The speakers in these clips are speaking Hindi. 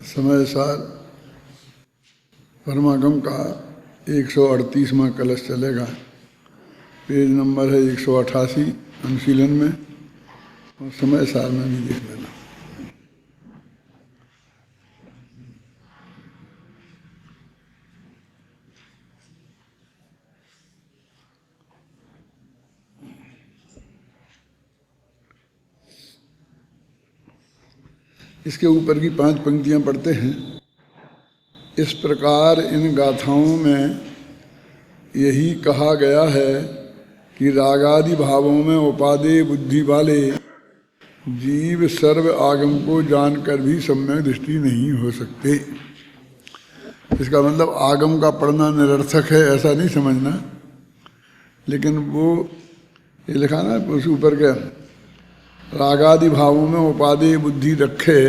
समय सार परमागम का 138वां कलश चलेगा। पेज नंबर है 188 अनुशीलन में, और समय सार में भी देख लेना। इसके ऊपर की 5 पंक्तियां पढ़ते हैं। इस प्रकार इन गाथाओं में यही कहा गया है कि रागादि भावों में उपादेय बुद्धि वाले जीव सर्व आगम को जानकर भी सम्यक दृष्टि नहीं हो सकते। इसका मतलब आगम का पढ़ना निरर्थक है ऐसा नहीं समझना, लेकिन वो ये लिखा ना उस ऊपर के रागादि भावों में उपादेय बुद्धि रखे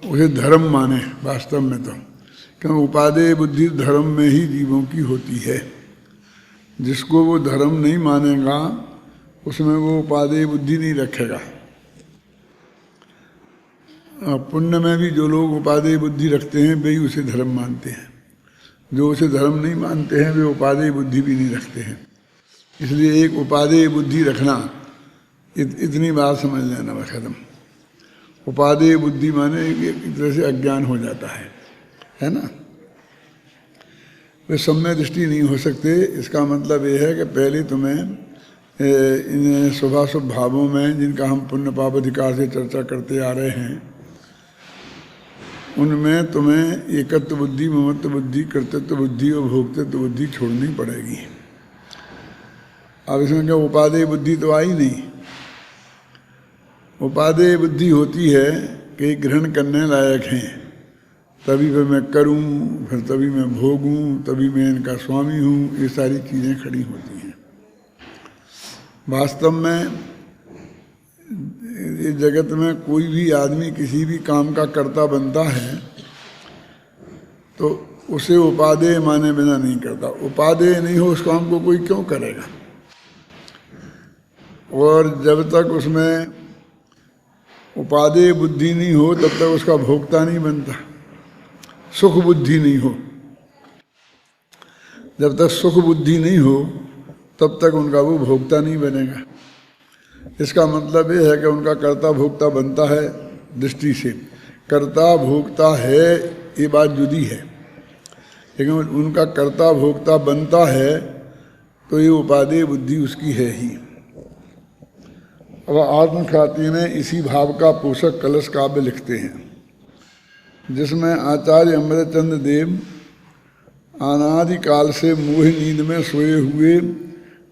उसे धर्म माने। वास्तव में तो क्योंकि उपादेय बुद्धि धर्म में ही जीवों की होती है। जिसको वो धर्म नहीं मानेगा उसमें वो उपादेय बुद्धि नहीं रखेगा। पुण्य में भी जो लोग उपादेय बुद्धि रखते हैं वे ही उसे धर्म मानते हैं। जो उसे धर्म नहीं मानते हैं वे उपादेय बुद्धि भी नहीं रखते हैं। इसलिए एक उपादेय बुद्धि रखना इतनी बात समझ लेना बस खत्म। उपादेय बुद्धि माने एक तरह से अज्ञान हो जाता है ना। वे सम्यक दृष्टि नहीं हो सकते। इसका मतलब ये है कि पहले तुम्हें इन शुभाशुभ भावों में जिनका हम पुण्य पाप अधिकार से चर्चा करते आ रहे हैं उनमें तुम्हें एकत्व बुद्धि, ममत्व बुद्धि, कर्तृत्व बुद्धि और भोक्तृत्व बुद्धि छोड़नी पड़ेगी। अब इसमें क्या उपादेय बुद्धि तो आई नहीं। उपादेय बुद्धि होती है कि ग्रहण करने लायक हैं, तभी फिर मैं करूं, फिर तभी मैं भोगूं, तभी मैं इनका स्वामी हूं, ये सारी चीज़ें खड़ी होती हैं। वास्तव में इस जगत में कोई भी आदमी किसी भी काम का कर्ता बनता है तो उसे उपादेय माने बिना नहीं करता। उपादेय नहीं हो उस काम को कोई क्यों करेगा। और जब तक उसमें उपादेय बुद्धि नहीं हो तब तक उसका भोक्ता नहीं बनता। सुख बुद्धि नहीं हो, जब तक सुख बुद्धि नहीं हो तब तक उनका वो भोक्ता नहीं बनेगा। इसका मतलब ये है कि उनका कर्ता भोक्ता बनता है दृष्टि से। कर्ता भोक्ता है ये बात जुदी है, लेकिन उनका कर्ता भोक्ता बनता है तो ये उपादेय बुद्धि उसकी है ही। अब आत्मख्याति में इसी भाव का पोषक कलश काव्य लिखते हैं, जिसमें आचार्य अमृतचंद्र देव अनादिकाल से मोह नींद में सोए हुए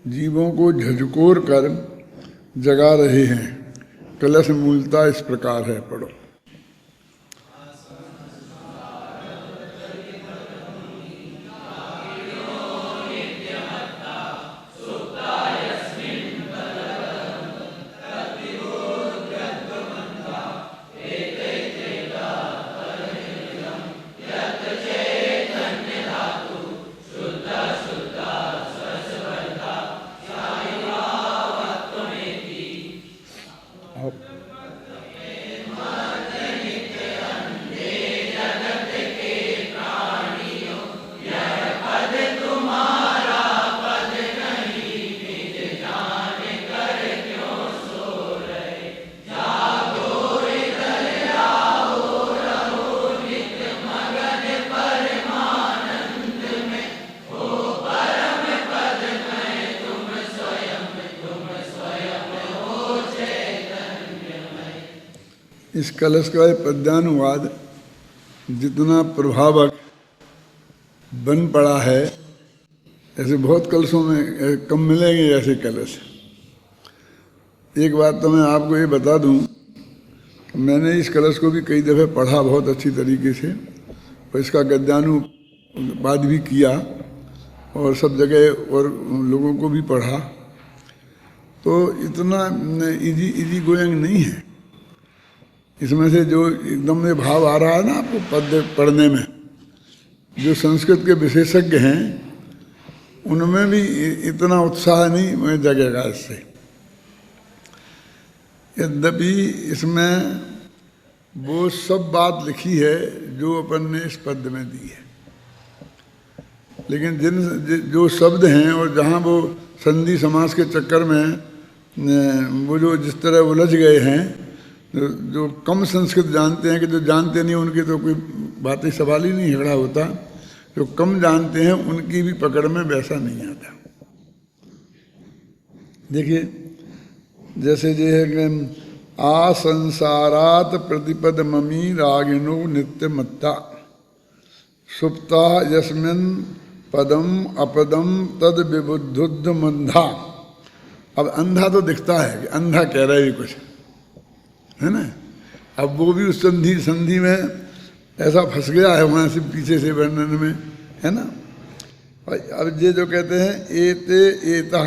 जीवों को झकझोर कर जगा रहे हैं। कलश मूलता इस प्रकार है, पढ़ो। इस कलश का पद्यानुवाद जितना प्रभावक बन पड़ा है, ऐसे बहुत कलशों में कम मिलेंगे ऐसे कलश। एक बात तो मैं आपको ये बता दूं, मैंने इस कलश को भी कई दफ़े पढ़ा बहुत अच्छी तरीके से, और इसका गद्यानुवाद भी किया और सब जगह और लोगों को भी पढ़ा। तो इतना इजी गोइंग नहीं है। इसमें से जो एकदम से भाव आ रहा है ना आपको पद पढ़ने में, जो संस्कृत के विशेषज्ञ हैं उनमें भी इतना उत्साह नहीं जगेगा इससे। यद्यपि इसमें वो सब बात लिखी है जो अपन ने इस पद्य में दी है। लेकिन जो शब्द हैं और जहाँ वो संधि समास के चक्कर में वो जो जिस तरह उलझ गए हैं, जो कम संस्कृत जानते हैं, कि जो जानते नहीं उनकी तो कोई बातें सवाल ही नहीं खड़ा होता, जो कम जानते हैं उनकी भी पकड़ में वैसा नहीं आता। देखिए जैसे जो है कि आ संसारात प्रतिपद ममी रागिणो नित्य मत्ता सुप्ता यस्मिन् पदम अपदम तद विबुद्धुद्ध मंधा। अब अंधा तो दिखता है कि अंधा कह रहा है कुछ, है ना। अब वो भी उस संधि में ऐसा फंस गया है वहाँ से पीछे से वर्णन में, है ना। अब ये जो कहते हैं एते एता,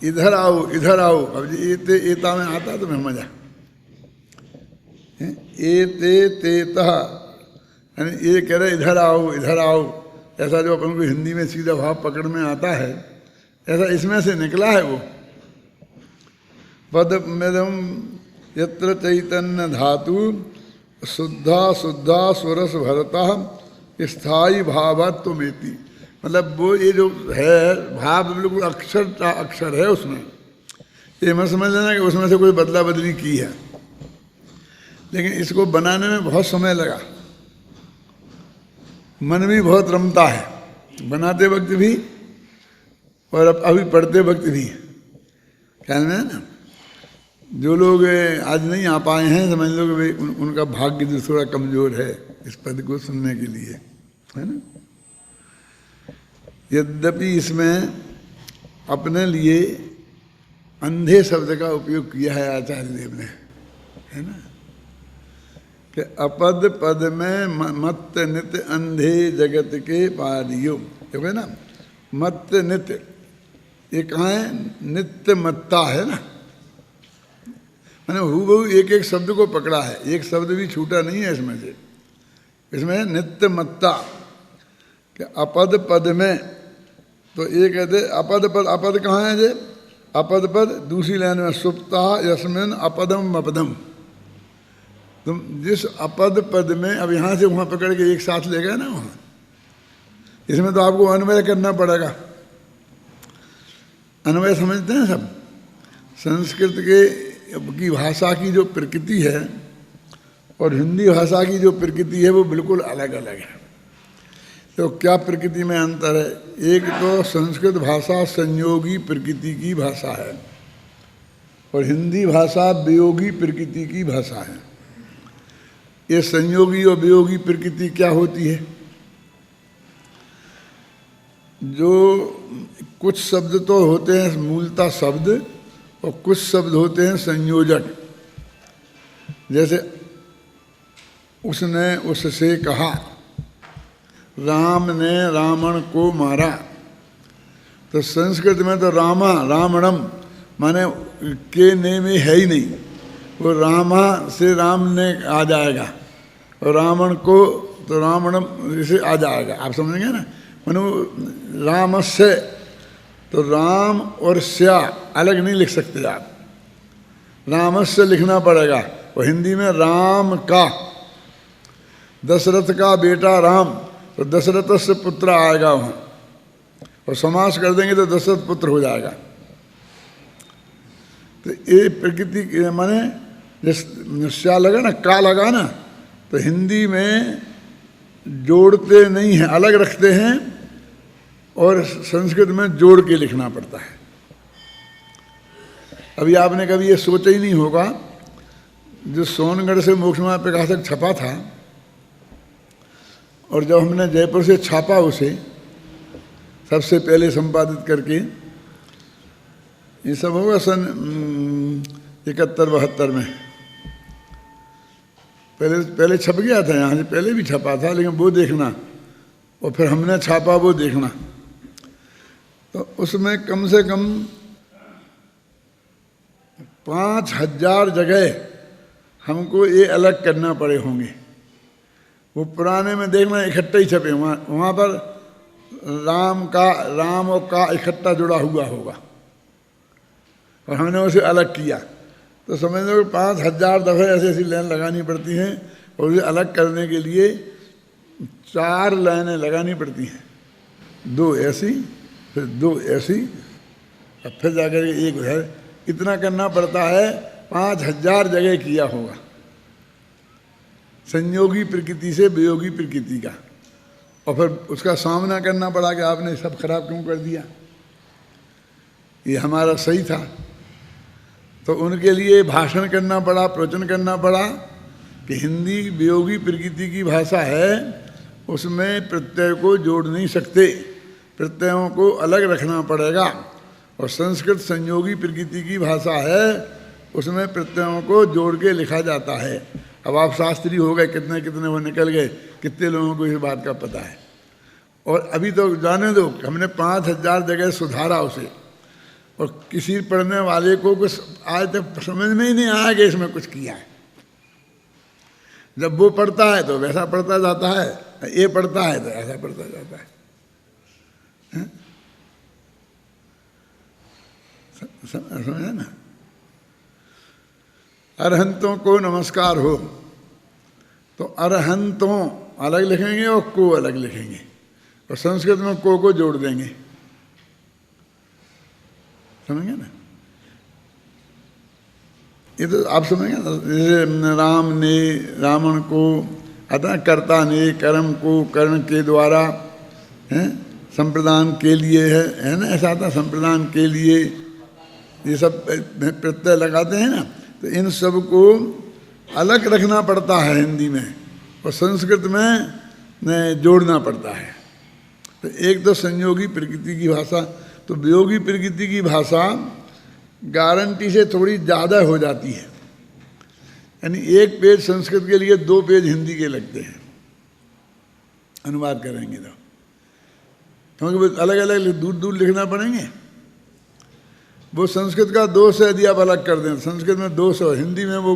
इधर आओ इधर आओ, अब एते एता में आता तो मैं मजा एते तेता, यानी ये कह रहे इधर आओ इधर आओ, ऐसा जो अपन को हिंदी में सीधा भाव पकड़ में आता है, ऐसा इसमें से निकला है वो। पदमेदम यत्र चैतन्य धातु शुद्धा शुद्धा स्वरस भरता स्थायी भावत्वमेति, मतलब वो ये जो है भाव बिल्कुल अक्षर है उसमें। ये मत समझ लेना कि उसमें से कोई बदला बदली की है, लेकिन इसको बनाने में बहुत समय लगा, मन भी बहुत रमता है बनाते वक्त भी और अब अभी पढ़ते वक्त भी। ख्याल में है ना। जो लोग आज नहीं आ पाए हैं समझ लो कि भाई उनका भाग्य जो थोड़ा कमजोर है इस पद को सुनने के लिए, है ना। यद्यपि इसमें अपने लिए अंधे शब्द का उपयोग किया है आचार्य देव ने, है ना, कि अपद पद में मत नित्य अंधे जगत के पारियो, देखो ना मत नित्य, ये कहाँ है, नित्य मत्ता है ना, मैंने हूबहू एक एक शब्द को पकड़ा है, एक शब्द भी छूटा नहीं है इसमें से। इसमें नित्य मत्ता कि अपद पद में, तो ये कहते अपद पद, अपद कहाँ है जे, अपद पद दूसरी लाइन में सुप्ता यस्मिन अपदम अपदम। तुम जिस अपद पद में, अब यहाँ से वहाँ पकड़ के एक साथ ले गए ना वहाँ, इसमें तो आपको अन्वय करना पड़ेगा। अन्वय समझते हैं सब। संस्कृत की भाषा की जो प्रकृति है और हिंदी भाषा की जो प्रकृति है वो बिल्कुल अलग अलग है। तो क्या प्रकृति में अंतर है, एक तो संस्कृत भाषा संयोगी प्रकृति की भाषा है और हिंदी भाषा वियोगी प्रकृति की भाषा है। ये संयोगी और वियोगी प्रकृति क्या होती है, जो कुछ शब्द तो होते हैं मूलतः शब्द और कुछ शब्द होते हैं संयोजक। जैसे उसने उससे कहा, राम ने रावण को मारा, तो संस्कृत में तो रामा रावणम माने के ने में है ही नहीं, वो रामा से राम ने आ जाएगा और रावण को तो रावणम से आ जाएगा, आप समझेंगे ना। मानो राम से, तो राम और स्या अलग नहीं लिख सकते आप, रामस्य लिखना पड़ेगा। और हिंदी में राम का, दशरथ का बेटा राम, तो दशरथ से पुत्र आएगा वहाँ, और समास कर देंगे तो दशरथ पुत्र हो जाएगा। तो ये प्रकृति माने जिस स्या लगा ना, का लगा ना, तो हिंदी में जोड़ते नहीं हैं, अलग रखते हैं, और संस्कृत में जोड़ के लिखना पड़ता है। अभी आपने कभी ये सोचा ही नहीं होगा, जो सोनगढ़ से मोक्षमार्ग प्रकाशक छपा था और जब हमने जयपुर से छापा उसे सबसे पहले संपादित करके, ये सब होगा सन 71-72 में, पहले छप गया था, यहाँ से पहले भी छपा था, लेकिन वो देखना और फिर हमने छापा वो देखना। तो उसमें कम से कम 5000 जगह हमको ये अलग करना पड़े होंगे। वो पुराने में देखना इकट्ठे ही छपे, वहाँ पर राम और का इकट्ठा जुड़ा हुआ होगा और हमने उसे अलग किया। तो समझ लो 5000 दफ़े ऐसी ऐसी लाइन लगानी पड़ती हैं, और उसे अलग करने के लिए 4 लाइनें लगानी पड़ती हैं, 2 ऐसी, फिर 2 ऐसी, और फिर जाकर एक है। इतना करना पड़ता है, 5000 जगह किया होगा, संयोगी प्रकृति से वियोगी प्रकृति का। और फिर उसका सामना करना पड़ा कि आपने सब खराब क्यों कर दिया, ये हमारा सही था। तो उनके लिए भाषण करना पड़ा, प्रवचन करना पड़ा कि हिंदी वियोगी प्रकृति की भाषा है, उसमें प्रत्यय को जोड़ नहीं सकते, प्रत्ययों को अलग रखना पड़ेगा। और संस्कृत संयोगी प्रकृति की भाषा है, उसमें प्रत्ययों को जोड़ के लिखा जाता है। अब आप शास्त्री हो गए, कितने कितने वो निकल गए, कितने लोगों को इस बात का पता है। और अभी तो जाने दो, हमने 5000 जगह सुधारा उसे, और किसी पढ़ने वाले को कुछ आज तक समझ में ही नहीं आया कि इसमें कुछ किया है। जब वो पढ़ता है तो वैसा पढ़ता जाता है, ये पढ़ता है तो ऐसा पढ़ता जाता है। समझे ना? अरहंतों को नमस्कार हो, तो अरहंतों अलग लिखेंगे और को अलग लिखेंगे, और संस्कृत में को जोड़ देंगे। समझेंगे ना? ये तो आप समझेंगे ना? जैसे राम ने रावण को, अतः कर्ता ने कर्म को कर्ण के द्वारा हैं संप्रदान के लिए है ना, ऐसा आता संप्रदान के लिए, ये सब प्रत्यय लगाते हैं ना। तो इन सब को अलग रखना पड़ता है हिंदी में, और संस्कृत में जोड़ना पड़ता है। तो एक तो संयोगी प्रकृति की भाषा, तो वियोगी प्रकृति की भाषा गारंटी से थोड़ी ज़्यादा हो जाती है, यानी 1 पेज संस्कृत के लिए 2 पेज हिंदी के लगते हैं अनुवाद करेंगे तो, क्योंकि अलग अलग दूर दूर लिखना पड़ेंगे। वो संस्कृत का दोष है यदि आप अलग कर दें, संस्कृत में दोष है, हिंदी में वो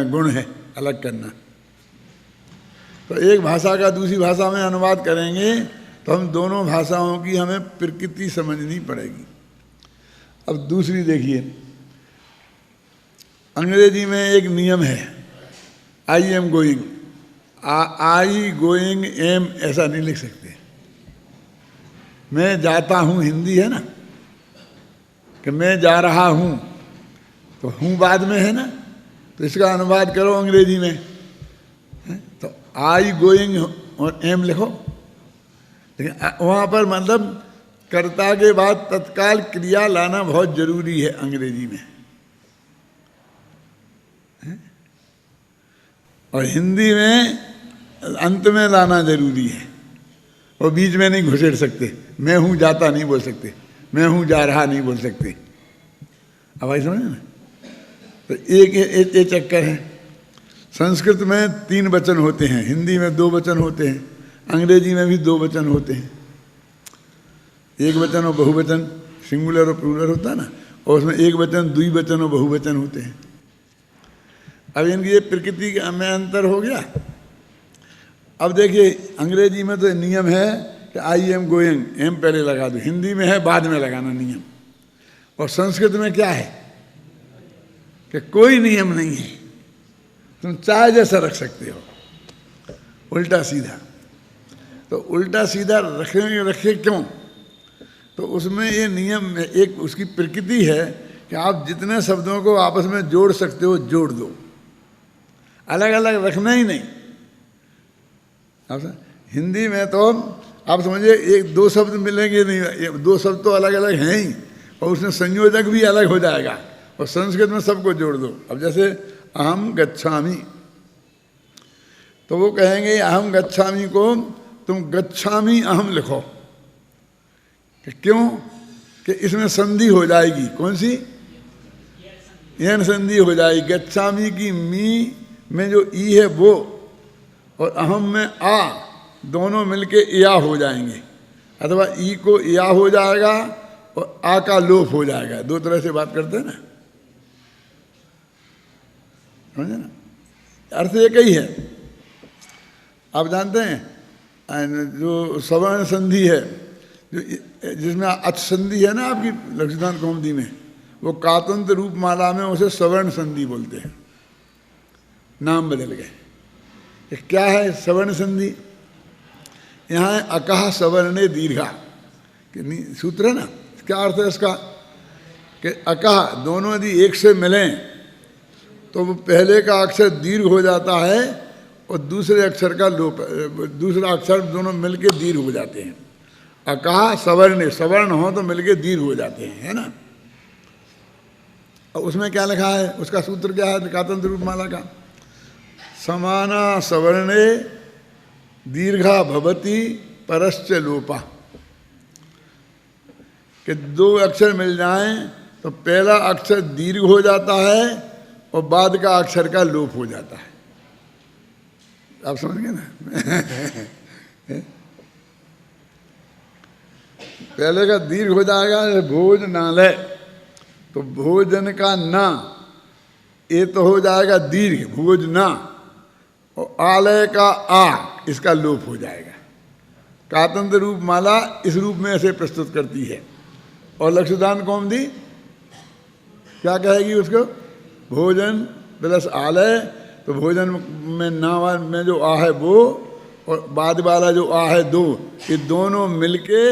गुण है अलग करना। तो एक भाषा का दूसरी भाषा में अनुवाद करेंगे तो हम दोनों भाषाओं की हमें प्रकृति समझनी पड़ेगी। अब दूसरी देखिए, अंग्रेजी में एक नियम है, I am going, I going am ऐसा नहीं लिख सकते। मैं जाता हूँ हिंदी है ना, कि मैं जा रहा हूँ, तो हूँ बाद में है ना, तो इसका अनुवाद करो अंग्रेजी में, तो आई गोइंग और एम लिखो। लेकिन वहाँ पर मतलब कर्ता के बाद तत्काल क्रिया लाना बहुत जरूरी है अंग्रेजी में, और हिंदी में अंत में लाना जरूरी है, और बीच में नहीं घुसेड़ सकते। मैं हूँ जाता नहीं बोल सकते, मैं हूँ जा रहा नहीं बोल सकते। अब आई समझे ना? तो एक चक्कर है। संस्कृत में 3 वचन होते हैं, हिंदी में 2 वचन होते हैं, अंग्रेजी में भी 2 वचन होते हैं। एक वचन और बहुवचन, सिंगुलर और प्लूरल होता है ना, और उसमें एक वचन, द्विवचन और बहुवचन होते हैं। अब इनकी ये प्रकृति में अंतर हो गया। अब देखिए अंग्रेजी में तो नियम है कि आई एम गोइंग, एम पहले लगा दो, हिंदी में है बाद में लगाना नियम। और संस्कृत में क्या है कि कोई नियम नहीं है, तुम चाहे जैसा रख सकते हो, उल्टा सीधा। तो उल्टा सीधा रखे क्यों? तो उसमें ये नियम, एक उसकी प्रकृति है कि आप जितने शब्दों को आपस में जोड़ सकते हो जोड़ दो, अलग अलग रखना ही नहीं। हिंदी में तो आप समझिए 1-2 शब्द मिलेंगे नहीं, 2 शब्द तो अलग अलग हैं ही, और उसमें संयोजक भी अलग हो जाएगा। और संस्कृत में सबको जोड़ दो। अब जैसे अहम गच्छामि, तो वो कहेंगे अहम गच्छामि को तुम गच्छामि अहम लिखो। क्यों? कि इसमें संधि हो जाएगी। कौन सी? यह संधि हो जाएगी। गच्छामि की मी में जो ई है वो, और अहम में आ, दोनों मिलके या हो जाएंगे, अथवा ई को या हो जाएगा और आ का लोप हो जाएगा। 2 तरह से बात करते हैं ना, समझे ना? अर्थ एक ही है। आप जानते हैं जो सवर्ण संधि है, जो जिसमें अच संधि है ना आपकी लक्ष्मीकांत कौमुदी में, वो कातंत्र रूप माला में उसे सवर्ण संधि बोलते हैं, नाम बदल गए। ये क्या है सवर्ण संधि? यहाँ है अकह सवर्णे दीर्घा, कि सूत्र है ना, क्या अर्थ है इसका कि अकह दोनों यदि एक से मिलें तो वो पहले का अक्षर दीर्घ हो जाता है और दूसरे अक्षर का लोप, दूसरा अक्षर दोनों मिलके दीर्घ हो जाते हैं। अकह सवर्ण, सवर्ण हो तो मिलके दीर्घ हो जाते हैं, है ना। और उसमें क्या लिखा है, उसका सूत्र क्या है कातंत्र रूपमाला का? समाना सवर्णे दीर्घा भवति परश्च लोपा, कि दो अक्षर मिल जाएं तो पहला अक्षर दीर्घ हो जाता है और बाद का अक्षर का लोप हो जाता है। आप समझ गए ना? पहले का दीर्घ हो जाएगा, भोजनालय, तो भोजन का ना ये तो हो जाएगा दीर्घ भोजना, और आलय का आ इसका लोप हो जाएगा। कातंत्र रूप माला इस रूप में ऐसे प्रस्तुत करती है। और लक्षदान कौमुदी क्या कहेगी उसको? भोजन प्लस आलय, तो भोजन में ना में जो आ है वो और बाद वाला जो आ है दो, ये दोनों मिलके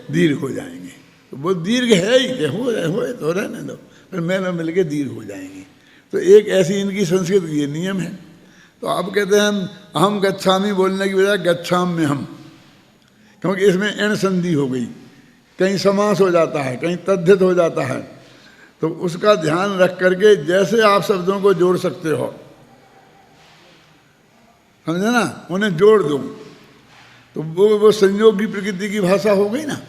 दीर्घ हो जाएंगे। तो वो दीर्घ है ही कि हो तो रहने दो, फिर में मिलके दीर्घ हो जाएंगे। तो एक ऐसी इनकी संस्कृत ये नियम है। तो अब कहते हैं हम अहम गच्छामि बोलने की बजाय गच्छाम में हम, क्योंकि इसमें एण संधि हो गई, कहीं समास हो जाता है, कहीं तद्धित हो जाता है। तो उसका ध्यान रख करके जैसे आप शब्दों को जोड़ सकते हो, समझे ना, उन्हें जोड़ दो, तो वो संयोग की प्रकृति की भाषा हो गई ना।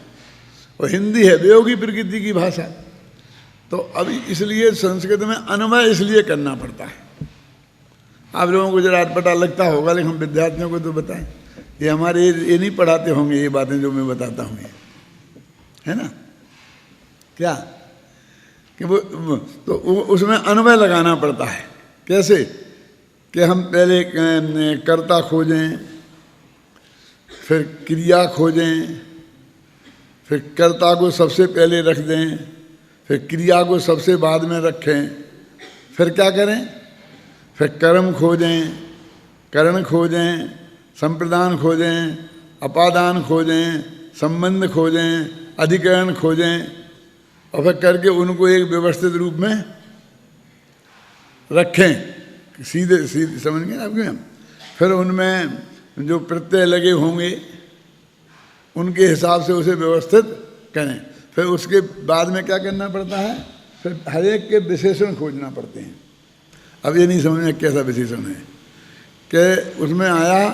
और हिंदी है वियोगी प्रकृति की भाषा। तो अभी इसलिए संस्कृत में अन्वय इसलिए करना पड़ता है। आप लोगों को जरा अटपटा लगता होगा, लेकिन हम विद्यार्थियों को तो बताएं, ये हमारे ये नहीं पढ़ाते होंगे ये बातें जो मैं बताता हूँ, है ना। क्या कि वो तो उसमें अन्वय लगाना पड़ता है। कैसे कि हम पहले कर्ता खोजें, फिर क्रिया खोजें, फिर कर्ता को सबसे पहले रख दें, फिर क्रिया को सबसे बाद में रखें, फिर क्या करें, फिर कर्म खोजें, करण खोजें, संप्रदान खोजें, अपादान खोजें, संबंध खोजें, अधिकरण खोजें, और फिर करके उनको एक व्यवस्थित रूप में रखें, सीधे सीधे, समझ गए आपके हम। फिर उनमें जो प्रत्यय लगे होंगे उनके हिसाब से उसे व्यवस्थित करें। फिर उसके बाद में क्या करना पड़ता है, फिर हर एक के विशेषण खोजना पड़ते हैं। अब ये नहीं समझ में कैसा विशेषण है कि उसमें आया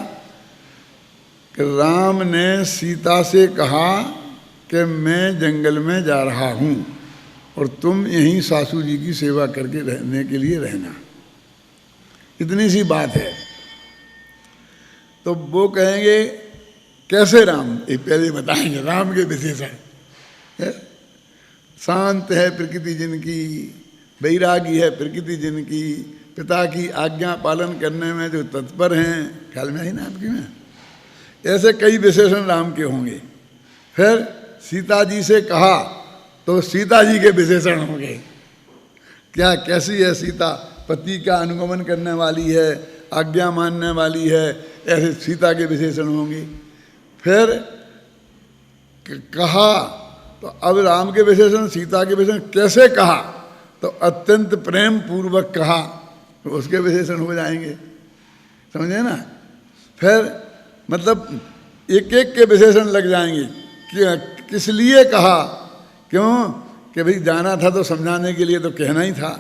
कि राम ने सीता से कहा कि मैं जंगल में जा रहा हूँ और तुम यहीं सासू जी की सेवा करके रहने के लिए रहना। इतनी सी बात है। तो वो कहेंगे कैसे राम, ये पहले बताएंगे राम के विशेषण। शांत है प्रकृति जिनकी, वैरागी है प्रकृति जिनकी, पिता की आज्ञा पालन करने में जो तत्पर हैं, ख्याल में आई ना आपकी में, ऐसे कई विशेषण राम के होंगे। फिर सीता जी से कहा तो सीता जी के विशेषण होंगे। क्या कैसी है सीता, पति का अनुगमन करने वाली है, आज्ञा मानने वाली है, ऐसे सीता के विशेषण होंगे। फिर कहा तो अब राम के विशेषण, सीता के विशेषण कैसे कहा, तो अत्यंत प्रेम पूर्वक कहा, तो उसके विशेषण हो जाएंगे, समझे ना। फिर मतलब एक एक के विशेषण लग जाएंगे कि किस लिए कहा, क्यों कि भाई जाना था तो समझाने के लिए तो कहना ही था।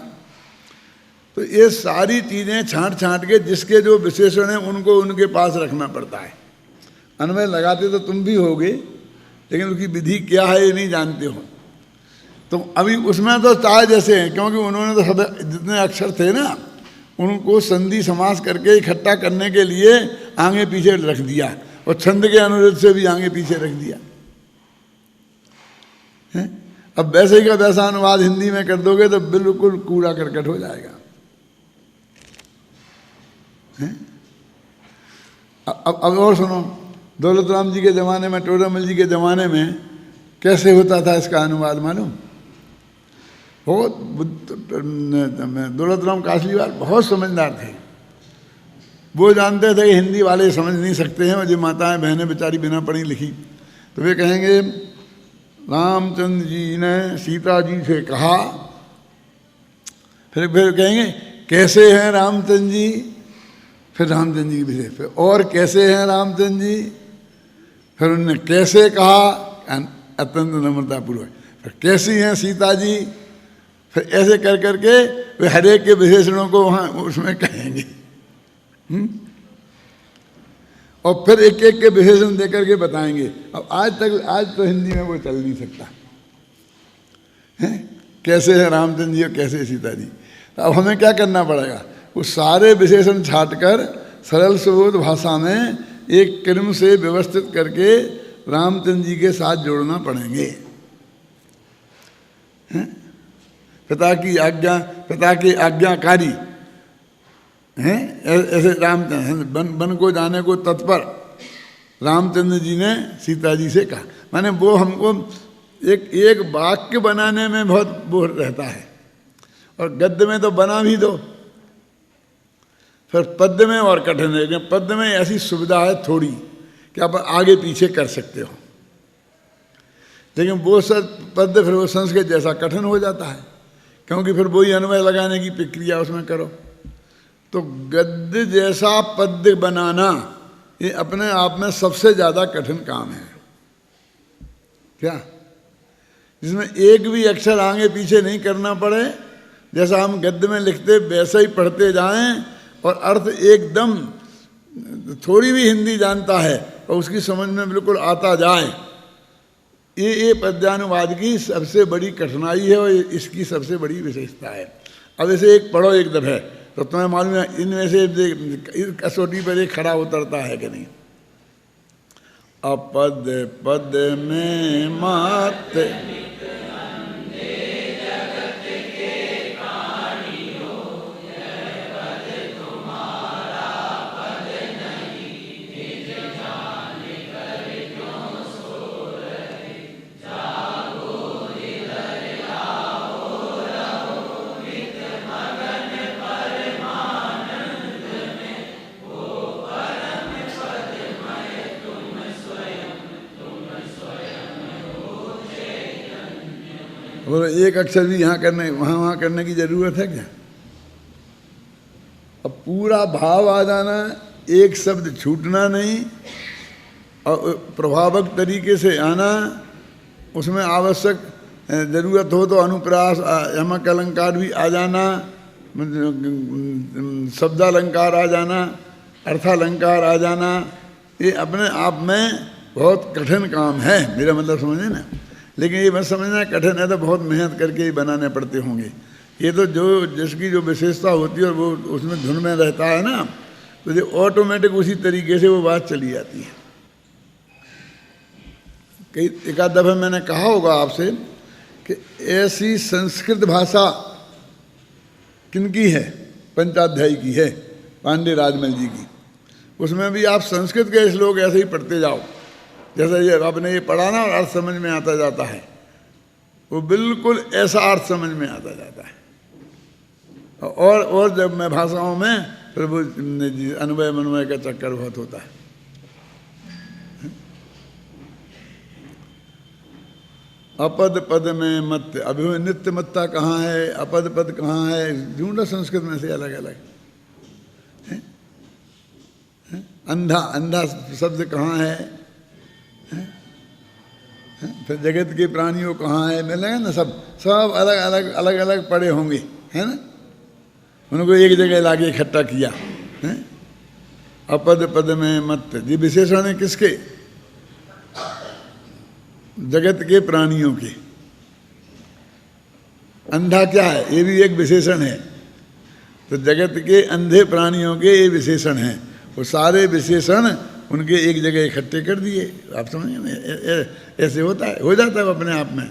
तो ये सारी चीज़ें छांट छांट के जिसके जो विशेषण हैं उनको उनके पास रखना पड़ता है। अन्वय लगाते तो तुम भी होगे, लेकिन उसकी विधि क्या है ये नहीं जानते हो। तो अभी उसमें तो चाहे जैसे हैं, क्योंकि उन्होंने तो सब जितने अक्षर थे ना उनको संधि समास करके इकट्ठा करने के लिए आगे पीछे रख दिया, और छंद के अनुरोध से भी आगे पीछे रख दिया है। अब वैसे का वैसा अनुवाद हिंदी में कर दोगे तो बिल्कुल कूड़ा करकट हो जाएगा है? अब और सुनो, दौलत राम जी के ज़माने में, टोडामल जी के ज़माने में कैसे होता था इसका अनुवाद मालूम? बहुत दौलतराम कासलीवाल बहुत समझदार थे। वो जानते थे कि हिंदी वाले समझ नहीं सकते हैं, और जो माताएं बहनें बेचारी बिना पढ़ी लिखी, तो वे कहेंगे रामचंद्र जी ने सीता जी से कहा, फिर कहेंगे कैसे हैं रामचंद्र जी, फिर रामचंद्र जी भी, फिर और कैसे हैं रामचंद्र जी, फिर उन्होंने कैसे कहा अत्यंत नम्रतापूर्वक, फिर कैसी हैं सीता जी, फिर ऐसे कर करके वे हर एक के विशेषणों को वहाँ उसमें कहेंगे। और फिर एक एक के विशेषण देकर के बताएंगे। अब आज तो हिंदी में वो चल नहीं सकता है, कैसे है रामचंद्र जी और कैसे सीता जी। तो अब हमें क्या करना पड़ेगा, वो सारे विशेषण छांटकर सरल सुबोध भाषा में एक क्रम से व्यवस्थित करके रामचंद्र जी के साथ जोड़ना पड़ेंगे। पिता की आज्ञा, पिता के आज्ञाकारी हैं, ऐसे रामचंद्र वन को जाने को तत्पर रामचंद्र जी ने सीता जी से कहा। माने वो हमको एक वाक्य बनाने में बहुत वो रहता है, और गद्य में तो बना भी दो, फिर पद्य में और कठिन है। पद्य में ऐसी सुविधा है थोड़ी कि आप आगे पीछे कर सकते हो, लेकिन वो सब पद्य फिर वो संस्कृत जैसा कठिन हो जाता है, क्योंकि फिर वही अन्वय लगाने की प्रक्रिया उसमें करो। तो गद्य जैसा पद्य बनाना ये अपने आप में सबसे ज़्यादा कठिन काम है। क्या, जिसमें एक भी अक्षर आगे पीछे नहीं करना पड़े, जैसा हम गद्य में लिखते वैसे ही पढ़ते जाएं, और अर्थ एकदम थोड़ी भी हिंदी जानता है और उसकी समझ में बिल्कुल आता जाए, ये पद्यानुवाद की सबसे बड़ी कठिनाई है और इसकी सबसे बड़ी विशेषता है। अब ऐसे एक पढ़ो एक दफे तो तुम्हें मालूम है इनमें से कसौटी पर एक खड़ा उतरता है कि नहीं। अपद पद में मत बोलो, एक अक्षर भी यहाँ करने वहाँ करने की जरूरत है क्या? अब पूरा भाव आ जाना, एक शब्द छूटना नहीं, और प्रभावक तरीके से आना, उसमें आवश्यक ज़रूरत हो तो अनुप्रास यमक अलंकार भी आ जाना, शब्दालंकार आ जाना, अर्थालंकार आ जाना, ये अपने आप में बहुत कठिन काम है, मेरा मतलब समझे ना। लेकिन ये मत समझना कठिन है तो बहुत मेहनत करके ही बनाने पड़ते होंगे। ये तो जो जिसकी जो विशेषता होती है और वो उसमें धुन में रहता है ना, तो जो ऑटोमेटिक उसी तरीके से वो बात चली जाती है। कई एक आध दफ़ा मैंने कहा होगा आपसे कि ऐसी संस्कृत भाषा किनकी है, पंचाध्यायी की है, पांडे राजमल जी की। उसमें भी आप संस्कृत के श्लोक ऐसे ही पढ़ते जाओ, जैसा ये आपने ये पढ़ा ना, और अर्थ समझ में आता जाता है, वो बिल्कुल ऐसा अर्थ समझ में आता जाता है। और जब मैं भाषाओं में फिर वो अन्वय मनवय का चक्कर बहुत होता है। अपद पद में मत, अभी नित्य मत्ता कहाँ है, अपद पद कहाँ है, ढूंढो संस्कृत में से अलग अलग। अंधा, अंधा शब्द कहाँ है, फिर जगत के प्राणियों कहाँ है, मिलेगा ना, सब अलग अलग अलग अलग पड़े होंगे, है ना। उनको एक जगह लाके इकट्ठा किया है। अपद पद में मत, ये विशेषण है किसके, जगत के प्राणियों के। अंधा क्या है, ये भी एक विशेषण है, तो जगत के अंधे प्राणियों के ये विशेषण हैं। वो सारे विशेषण उनके एक जगह इकट्ठे कर दिए। आप समझे, ऐसे होता है, हो जाता है अपने आप में।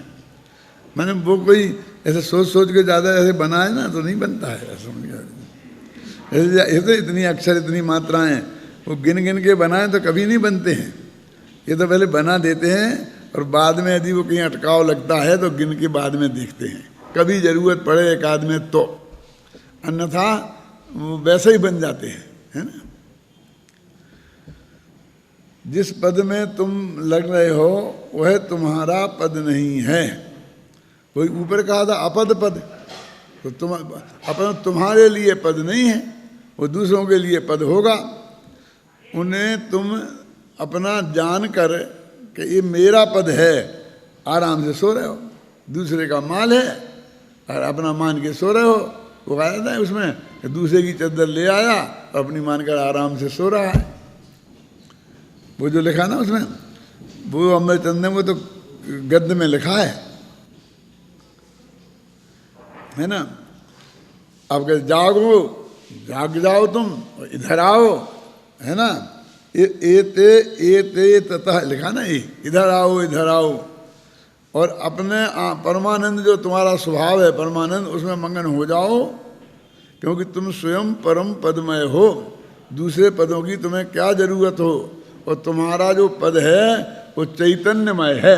मैंने वो कोई ऐसे सोच सोच के ज़्यादा ऐसे बनाए ना तो नहीं बनता है, समझ गया। ऐसे इतनी अक्षर इतनी मात्राएं वो गिन गिन के बनाए तो कभी नहीं बनते हैं। ये तो पहले बना देते हैं और बाद में यदि वो कहीं अटकाव लगता है तो गिन के बाद में देखते हैं। कभी जरूरत पड़े एक आदमी तो, अन्यथा वो वैसे ही बन जाते हैं, है ना। जिस पद में तुम लग रहे हो वह तुम्हारा पद नहीं है। कोई ऊपर कहा था अपद पद, तो तुम्हारे लिए पद नहीं है, वो दूसरों के लिए पद होगा। उन्हें तुम अपना जान कर कि ये मेरा पद है, आराम से सो रहे हो। दूसरे का माल है और अपना मान के सो रहे हो। वो आया था उसमें कि दूसरे की चद्दर ले आया और अपनी मानकर आराम से सो रहा है। वो जो लिखा ना उसमें, वो अमृतचंद ने वो तो गद्य में लिखा है ना। अब कह जागो, जाग जाओ तुम, इधर आओ, है ना। ए तथा लिखा ना, इधर आओ, इधर आओ। और अपने परमानंद जो तुम्हारा स्वभाव है परमानंद, उसमें मगन हो जाओ, क्योंकि तुम स्वयं परम पदमय हो। दूसरे पदों की तुम्हें क्या जरूरत हो। और तुम्हारा जो पद है वो चैतन्यमय है,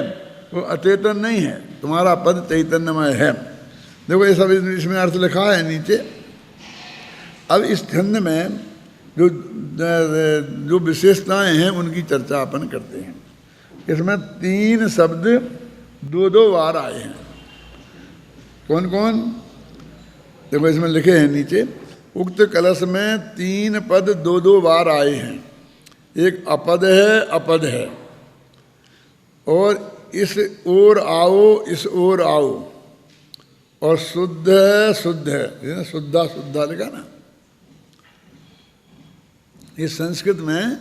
वो अचेतन नहीं है। तुम्हारा पद चैतन्यमय है। देखो ये सब इसमें अर्थ लिखा है नीचे। अब इस छंद में जो विशेषताएं हैं उनकी चर्चा अपन करते हैं। इसमें 3 शब्द 2 बार आए हैं। कौन कौन? देखो इसमें लिखे हैं नीचे, उक्त कलश में 3 पद 2 बार आए हैं। एक अपद है, अपद है, और इस ओर आओ, इस ओर आओ, और शुद्ध है, शुद्ध है, शुद्धा शुद्धा लिखा ना। इस संस्कृत में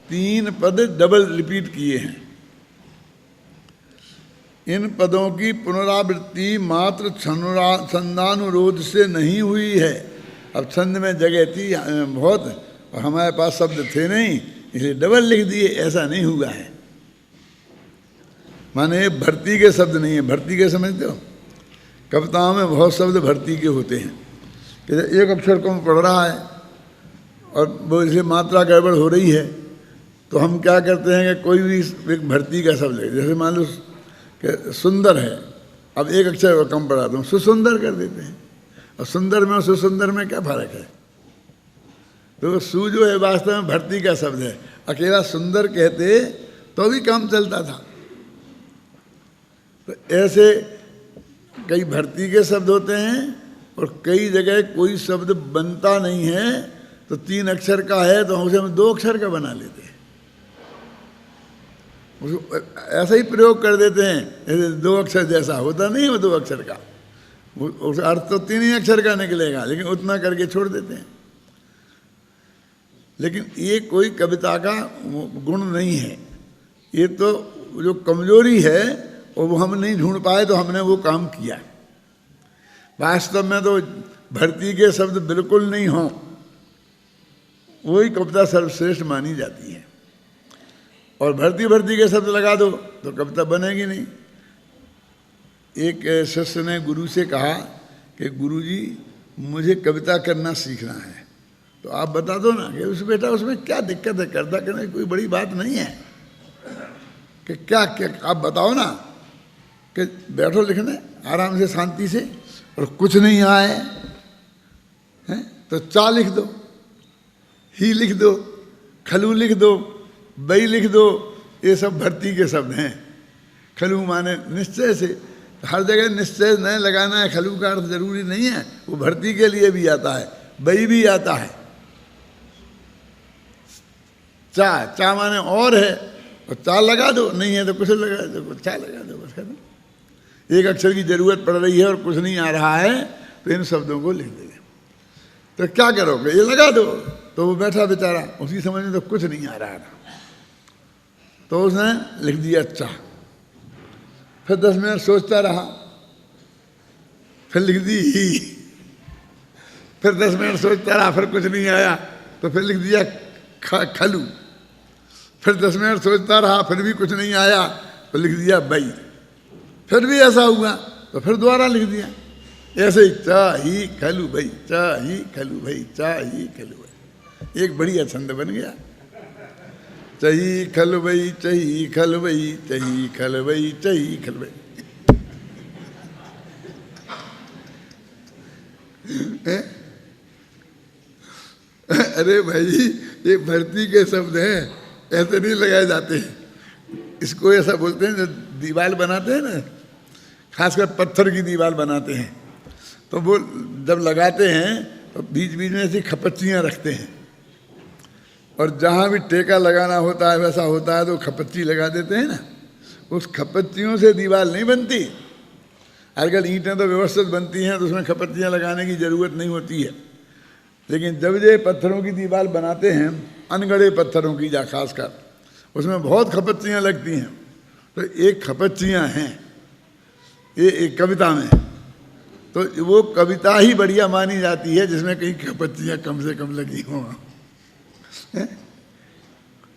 3 पद डबल रिपीट किए हैं। इन पदों की पुनरावृत्ति मात्र छंदानुरोध से नहीं हुई है। अब छंद में जगह थी बहुत और हमारे पास शब्द थे नहीं, इसलिए डबल लिख दिए, ऐसा नहीं हुआ है। माने भर्ती के शब्द नहीं है। भर्ती के समझते हो? कविताओं में बहुत शब्द भर्ती के होते हैं कि एक अक्षर कम पढ़ रहा है और वो इसे मात्रा गड़बड़ हो रही है, तो हम क्या करते हैं कि कोई भी एक भर्ती का शब्द है। जैसे मान लो कि सुंदर है, अब एक अक्षर कम पढ़ा तो सुसुंदर कर देते हैं। और सुंदर में और सुसुंदर में क्या फर्क है? तो सु जो है वास्तव में भर्ती का शब्द है। अकेला सुंदर कहते तो भी काम चलता था। तो ऐसे कई भर्ती के शब्द होते हैं और कई जगह कोई शब्द बनता नहीं है, तो 3 अक्षर का है तो उसे हम 2 अक्षर का बना लेते हैं। उसको ऐसा ही प्रयोग कर देते हैं, ऐसे 2 अक्षर जैसा होता नहीं है वो 2 अक्षर का। उस अर्थ तो 3 ही अक्षर का निकलेगा, लेकिन उतना करके छोड़ देते हैं। लेकिन ये कोई कविता का गुण नहीं है, ये तो जो कमजोरी है और वो हम नहीं ढूंढ पाए तो हमने वो काम किया। वास्तव में तो भर्ती के शब्द बिल्कुल नहीं हों, वही कविता सर्वश्रेष्ठ मानी जाती है। और भर्ती के शब्द लगा दो तो कविता बनेगी नहीं। एक शिष्य ने गुरु से कहा कि गुरुजी मुझे कविता करना सीखना है, तो आप बता दो ना। कि उस बेटा उसमें क्या दिक्कत है, कविता करने की कोई बड़ी बात नहीं है। कि क्या आप बताओ ना, कि बैठो लिखने आराम से शांति से, और कुछ नहीं आए हैं तो चा लिख दो, ही लिख दो, खलू लिख दो, बई लिख दो। ये सब भर्ती के शब्द हैं। खलू माने निश्चय से, हर जगह निश्चय नहीं लगाना है। खलू का अर्थ जरूरी नहीं है, वो भर्ती के लिए भी आता है, बई भी आता है। चा माने और है, और चा लगा दो, नहीं है तो कुछ लगा दो, चा लगा दो, बस खत्म। एक अक्षर की जरूरत पड़ रही है और कुछ नहीं आ रहा है तो इन शब्दों को लिख देंगे। तो क्या करोगे? ये लगा दो। तो वो बैठा बेचारा, उसकी समझ में तो कुछ नहीं आ रहा था, तो उसने लिख दिया अच्छा। फिर 10 मिनट सोचता रहा, फिर लिख दी ही। फिर 10 मिनट सोचता रहा, फिर कुछ नहीं आया तो फिर लिख दिया खलू। फिर 10 मिनट सोचता रहा, फिर भी कुछ नहीं आया तो लिख दिया बई। फिर भी ऐसा हुआ तो फिर दोबारा लिख दिया। ऐसे ही चा ही खलू भाई, चा ही खलू भाई, चा ही खलू भाई, एक बढ़िया छंद बन गया। चही खल भाई, चही खल भाई, चही खल भाई, चही खल भाई। अरे भाई ये भर्ती के शब्द हैं, ऐसे नहीं लगाए जाते हैं। इसको ऐसा बोलते हैं, जो दीवार बनाते हैं ना, खासकर पत्थर की दीवार बनाते हैं, तो वो जब लगाते हैं तो बीच बीच में ऐसी खपच्चियाँ रखते हैं, और जहाँ भी टेका लगाना होता है वैसा होता है तो खपच्ची लगा देते हैं ना। उस खपच्चियों से दीवार नहीं बनती। आजकल ईंटें तो व्यवस्थित बनती हैं तो उसमें खपच्चियाँ लगाने की ज़रूरत नहीं होती है, लेकिन जब ये पत्थरों की दीवार बनाते हैं, अनगढ़े पत्थरों की जा खासकर, उसमें बहुत खपच्चियाँ लगती हैं। तो एक खपच्चियाँ हैं ये एक कविता में, तो वो कविता ही बढ़िया मानी जाती है जिसमें कहीं खपच्चियाँ कम से कम लगी हों।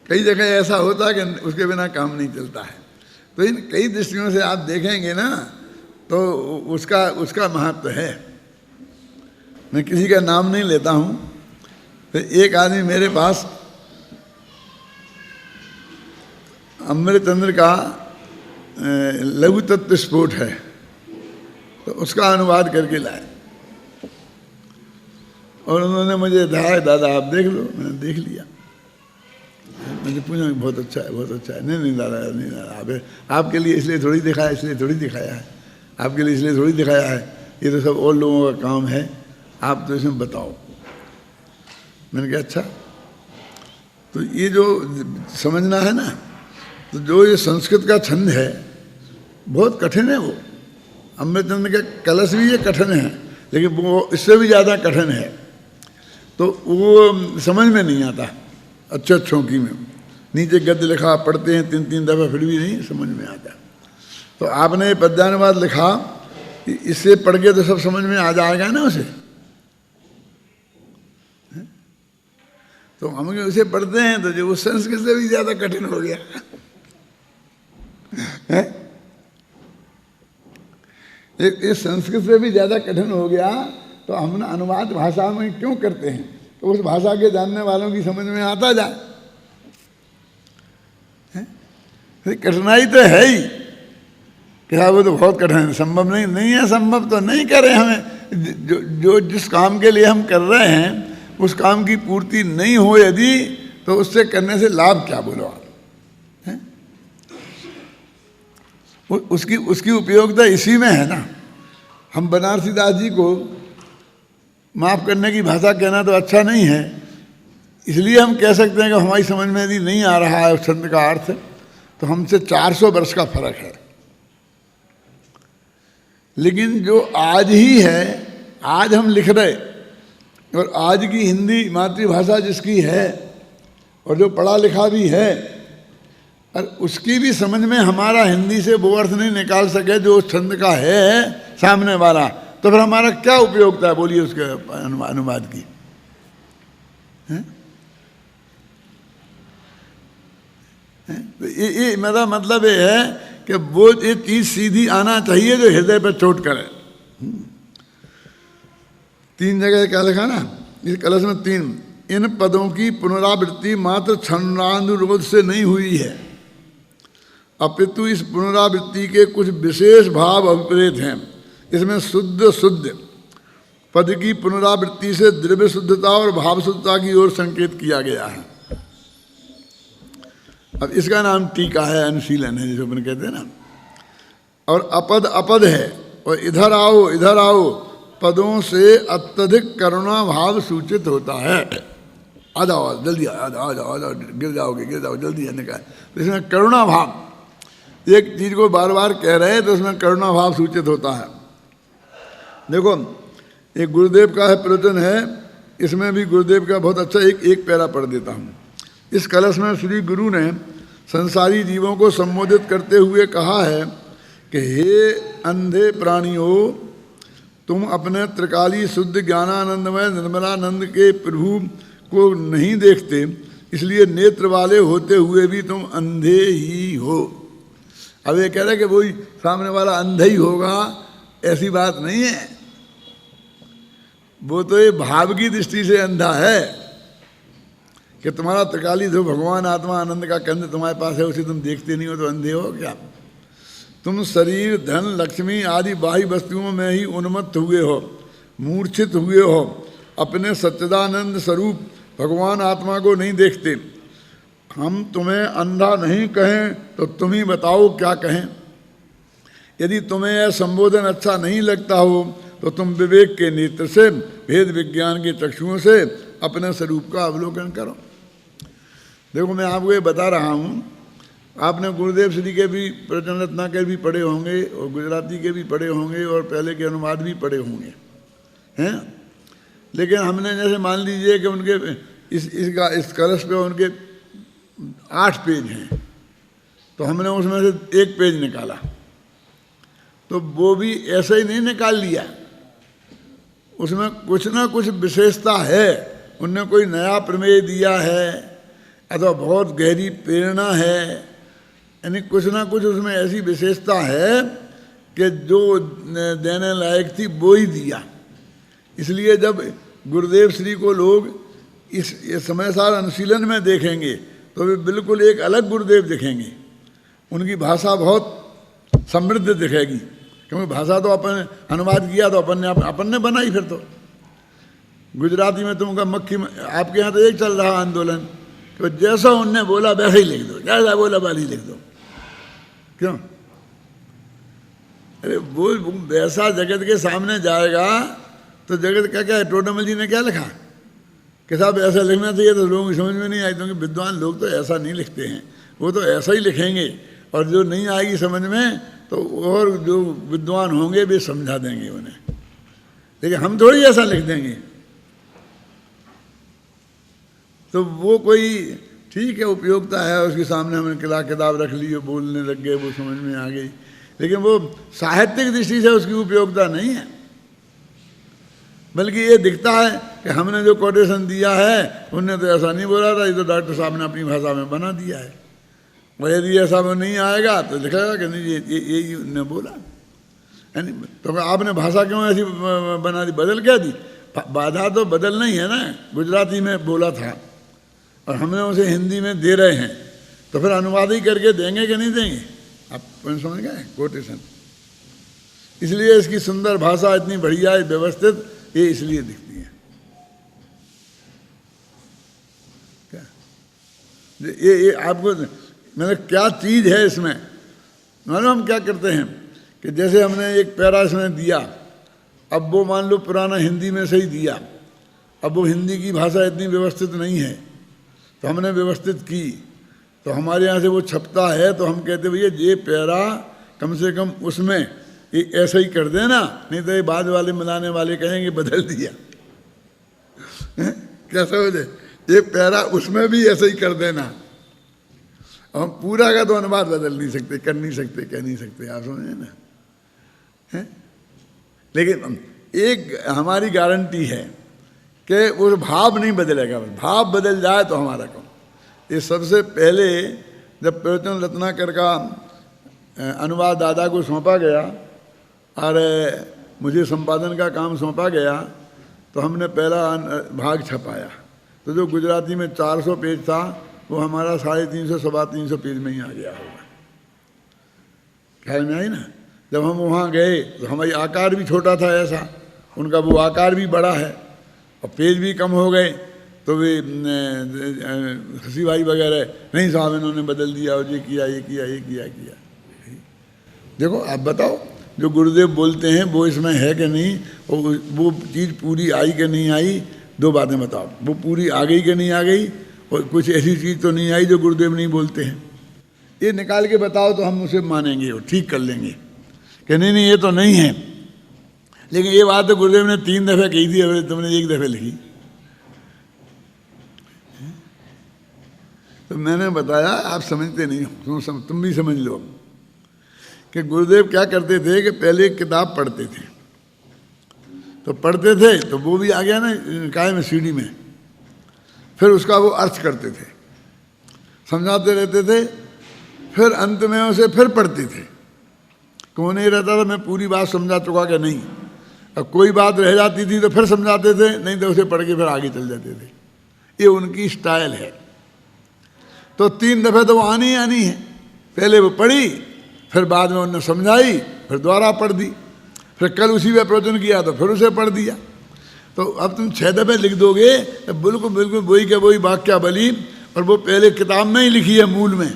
कई जगह ऐसा होता है कि उसके बिना काम नहीं चलता है। तो इन कई दृष्टियों से आप देखेंगे ना तो उसका महत्व है। मैं किसी का नाम नहीं लेता हूँ। तो एक आदमी मेरे पास अमृतचंद्र का लघु तत्व स्फोट है, तो उसका अनुवाद करके लाए, और उन्होंने मुझे कहा दादा आप देख लो। मैंने देख लिया। मुझे पूछा बहुत अच्छा है, बहुत अच्छा है। नहीं दादा, नहीं दादा, आपके लिए इसलिए थोड़ी दिखाया, इसलिए थोड़ी दिखाया है, आपके लिए इसलिए थोड़ी दिखाया है, ये तो सब और लोगों का काम है, आप तो इसमें बताओ। मैंने कहा अच्छा। तो ये जो समझना है ना, तो जो ये संस्कृत का छंद है बहुत कठिन है। वो अमृतचंद्र का कलश भी ये कठिन है, लेकिन वो इससे भी ज़्यादा कठिन है। तो वो समझ में नहीं आता अच्छों की में। नीचे गद्य लिखा, पढ़ते हैं 3-3 दफ़ा फिर भी नहीं समझ में आता। तो आपने ये पद्यानुवाद लिखा, इससे पढ़ के तो सब समझ में आ जाएगा ना उसे। तो हम उसे पढ़ते हैं तो जो वो संस्कृत से भी ज़्यादा कठिन हो गया है। इस संस्कृत से भी ज़्यादा कठिन हो गया, तो हम अनुवाद भाषा में क्यों करते हैं? तो उस भाषा के जानने वालों की समझ में आता जाए। कठिनाई तो है ही, क्या वो तो बहुत कठिन है, संभव नहीं है। संभव तो नहीं करें हमें। जो जिस काम के लिए हम कर रहे हैं उस काम की पूर्ति नहीं हो यदि, तो उससे करने से लाभ क्या बोलो आप? उसकी उपयोगिता इसी में है ना। हम बनारसी दास जी को माफ़ करने की भाषा कहना तो अच्छा नहीं है, इसलिए हम कह सकते हैं कि हमारी समझ में यदि नहीं आ रहा है उस छंद का अर्थ, तो हमसे 400 वर्ष का फर्क है। लेकिन जो आज ही है, आज हम लिख रहे, और आज की हिंदी मातृभाषा जिसकी है और जो पढ़ा लिखा भी है, और उसकी भी समझ में हमारा हिंदी से वो अर्थ नहीं निकाल सके जो उस छंद का है सामने वाला, तो फिर हमारा क्या उपयोगिता है बोलिए उसके अनुवाद की? तो ये मेरा मतलब ये है कि वो ये चीज सीधी आना चाहिए जो हृदय पर चोट करे। 3 जगह क्या लिखा ना इस कलश में 3, इन पदों की पुनरावृत्ति मात्र छंदानुरोध से नहीं हुई है, अपितु इस पुनरावृत्ति के कुछ विशेष भाव अभिप्रेत हैं। इसमें शुद्ध पद की पुनरावृत्ति से द्रव्य शुद्धता और भाव शुद्धता की ओर संकेत किया गया है। अब इसका नाम टीका है, अनुशीलन है, जिसे अपन कहते हैं ना। और अपद है, और इधर आओ पदों से अत्यधिक करुणा भाव सूचित होता है। आ जाओ जल्दी, आ जाओ, गिर जाओगे जल्दी आने का। तो इसमें करुणा भाव, एक चीज को बार बार कह रहे हैं तो उसमें करुणा भाव सूचित होता है। देखो एक गुरुदेव का है प्रवचन है, इसमें भी गुरुदेव का बहुत अच्छा एक पैरा पढ़ देता हूँ। इस कलश में श्री गुरु ने संसारी जीवों को संबोधित करते हुए कहा है कि हे अंधे प्राणियों, तुम अपने त्रिकाली शुद्ध ज्ञानानंदमय निर्मलानंद के प्रभु को नहीं देखते, इसलिए नेत्र वाले होते हुए भी तुम अंधे ही हो। अब ये कह रहे कि वही सामने वाला अंधा ही होगा, ऐसी बात नहीं है। वो तो ये भाव की दृष्टि से अंधा है कि तुम्हारा त्रिकाली जो भगवान आत्मा आनंद का कंद तुम्हारे पास है, उसे तुम देखते नहीं हो तो अंधे हो क्या? तुम शरीर धन लक्ष्मी आदि बाह्य वस्तुओं में ही उन्मत्त हुए हो मूर्छित हुए हो, अपने सच्चिदानंद स्वरूप भगवान आत्मा को नहीं देखते। हम तुम्हें अंधा नहीं कहें तो तुम ही बताओ क्या कहें। यदि तुम्हें यह संबोधन अच्छा नहीं लगता हो तो तुम विवेक के नेत्र से, भेद विज्ञान के चक्षुओं से अपने स्वरूप का अवलोकन करो। देखो, मैं आपको ये बता रहा हूँ, आपने गुरुदेव श्री के भी प्रवचन रत्ना के भी पढ़े होंगे और गुजराती के भी पढ़े होंगे और पहले के अनुवाद भी पढ़े होंगे, हैं। लेकिन हमने जैसे मान लीजिए कि उनके इस कलश पे उनके 8 पेज हैं, तो हमने उसमें से 1 पेज निकाला, तो वो भी ऐसे ही नहीं निकाल लिया, उसमें कुछ ना कुछ विशेषता है। उनने कोई नया प्रमेय दिया है अथवा बहुत गहरी प्रेरणा है, यानी कुछ ना कुछ उसमें ऐसी विशेषता है कि जो देने लायक थी वो ही दिया। इसलिए जब गुरुदेव श्री को लोग इस समय सार अनुशीलन में देखेंगे तो वे बिल्कुल एक अलग गुरुदेव दिखेंगे। उनकी भाषा बहुत समृद्ध दिखेगी, क्योंकि भाषा तो अपन अनुवाद किया तो अपन ने बनाई। फिर तो गुजराती में तुमका मक्खी, आपके यहाँ तो एक चल रहा आंदोलन कि जैसा उनने बोला वैसा ही लिख दो, जैसा बोला वैसा ही लिख दो। क्यों? अरे वो वैसा जगत के सामने जाएगा तो जगत क्या है, टोडरमल जी ने क्या लिखा कि साहब ऐसा लिखना चाहिए, तो लोगों की समझ में नहीं आई, क्योंकि विद्वान लोग तो ऐसा नहीं लिखते हैं, वो तो ऐसा ही लिखेंगे, और जो नहीं आएगी समझ में तो और जो विद्वान होंगे वे समझा देंगे उन्हें, लेकिन हम थोड़ी ऐसा लिख देंगे। तो वो कोई ठीक है उपयोगिता है, उसके सामने हमने किताब रख ली, बोलने लग गए, वो समझ में आ गई, लेकिन वो साहित्यिक दृष्टि से उसकी उपयोगिता नहीं है। बल्कि ये दिखता है कि हमने जो कोटेशन दिया है उनने तो ऐसा नहीं बोला था, ये तो डॉक्टर साहब ने अपनी भाषा में बना दिया है। वह यदि ऐसा वो नहीं आएगा तो दिखेगा कि नहीं यही उनने बोला, यानी तो आपने भाषा क्यों ऐसी बना दी, बदल क्या दी? बाधा तो बदल नहीं है ना, गुजराती में बोला था और हमने उसे हिंदी में दे रहे हैं, तो फिर अनुवाद ही करके देंगे कि नहीं देंगे? आप समझ गए कोटेशन। इसलिए इसकी सुंदर भाषा इतनी बढ़िया व्यवस्थित, ये इसलिए दिखती है। क्या ये आपको मतलब क्या चीज है इसमें मालूम? हम क्या करते हैं कि जैसे हमने एक पैरा इसमें दिया, अब वो मान लो पुराना हिंदी में से ही दिया, अब वो हिंदी की भाषा इतनी व्यवस्थित नहीं है, तो हमने व्यवस्थित की, तो हमारे यहाँ से वो छपता है, तो हम कहते भैया ये पैरा कम से कम उसमें ये ऐसा ही कर देना, नहीं तो ये बाद वाले मिलाने वाले कहेंगे बदल दिया। कैसा हो जाए, ये पैरा उसमें भी ऐसा ही कर देना। हम पूरा का तो अनुवाद बदल नहीं सकते, कर नहीं सकते, कह नहीं सकते, आप समझे ना? है? लेकिन एक हमारी गारंटी है कि वो भाव नहीं बदलेगा। भाव बदल जाए तो हमारा काम। ये सबसे पहले जब प्रवचन रत्नाकर का अनुवाद दादा को सौंपा गया और मुझे संपादन का काम सौंपा गया, तो हमने पहला भाग छपाया, तो जो गुजराती में 400 पेज था वो हमारा 350 सवा 300 पेज में ही आ गया होगा। ख्याल में आई ना? जब हम वहाँ गए तो हमारी आकार भी छोटा था ऐसा, उनका वो आकार भी बड़ा है और पेज भी कम हो गए, तो वे हंसी भाई वगैरह, नहीं साहब इन्होंने बदल दिया और ये किया ये किया ये किया किया। देखो आप बताओ, जो गुरुदेव बोलते हैं वो इसमें है कि नहीं, वो चीज़ पूरी आई कि नहीं आई? 2 बातें बताओ, वो पूरी आ गई कि नहीं आ गई, और कुछ ऐसी चीज़ तो नहीं आई जो गुरुदेव नहीं बोलते हैं। ये निकाल के बताओ तो हम उसे मानेंगे और ठीक कर लेंगे कि नहीं नहीं ये तो नहीं है। लेकिन ये बात तो गुरुदेव ने 3 दफ़े कही थी, अगर तुमने 1 दफ़े लिखी। तो मैंने बताया आप समझते नहीं हो, तुम भी समझ लो कि गुरुदेव क्या करते थे कि पहले एक किताब पढ़ते थे, तो पढ़ते थे तो वो भी आ गया ना काय में सीढ़ी में, फिर उसका वो अर्थ करते थे, समझाते रहते थे, फिर अंत में उसे फिर पढ़ते थे। कौन नहीं रहता था मैं पूरी बात समझा चुका कि नहीं, अब कोई बात रह जाती थी तो फिर समझाते थे, नहीं तो उसे पढ़ के फिर आगे चल जाते थे। ये उनकी स्टाइल है। तो 3 दफ़े तो वो आनी ही आनी है, पहले वो पढ़ी, फिर बाद में उन्होंने समझाई, फिर दोबारा पढ़ दी। फिर कल उसी पे प्रवचन किया तो फिर उसे पढ़ दिया। तो अब तुम 6 दफे लिख दोगे तो बिल्कुल बिल्कुल वही के वही वाक्यावली, और वो पहले किताब में ही लिखी है मूल में,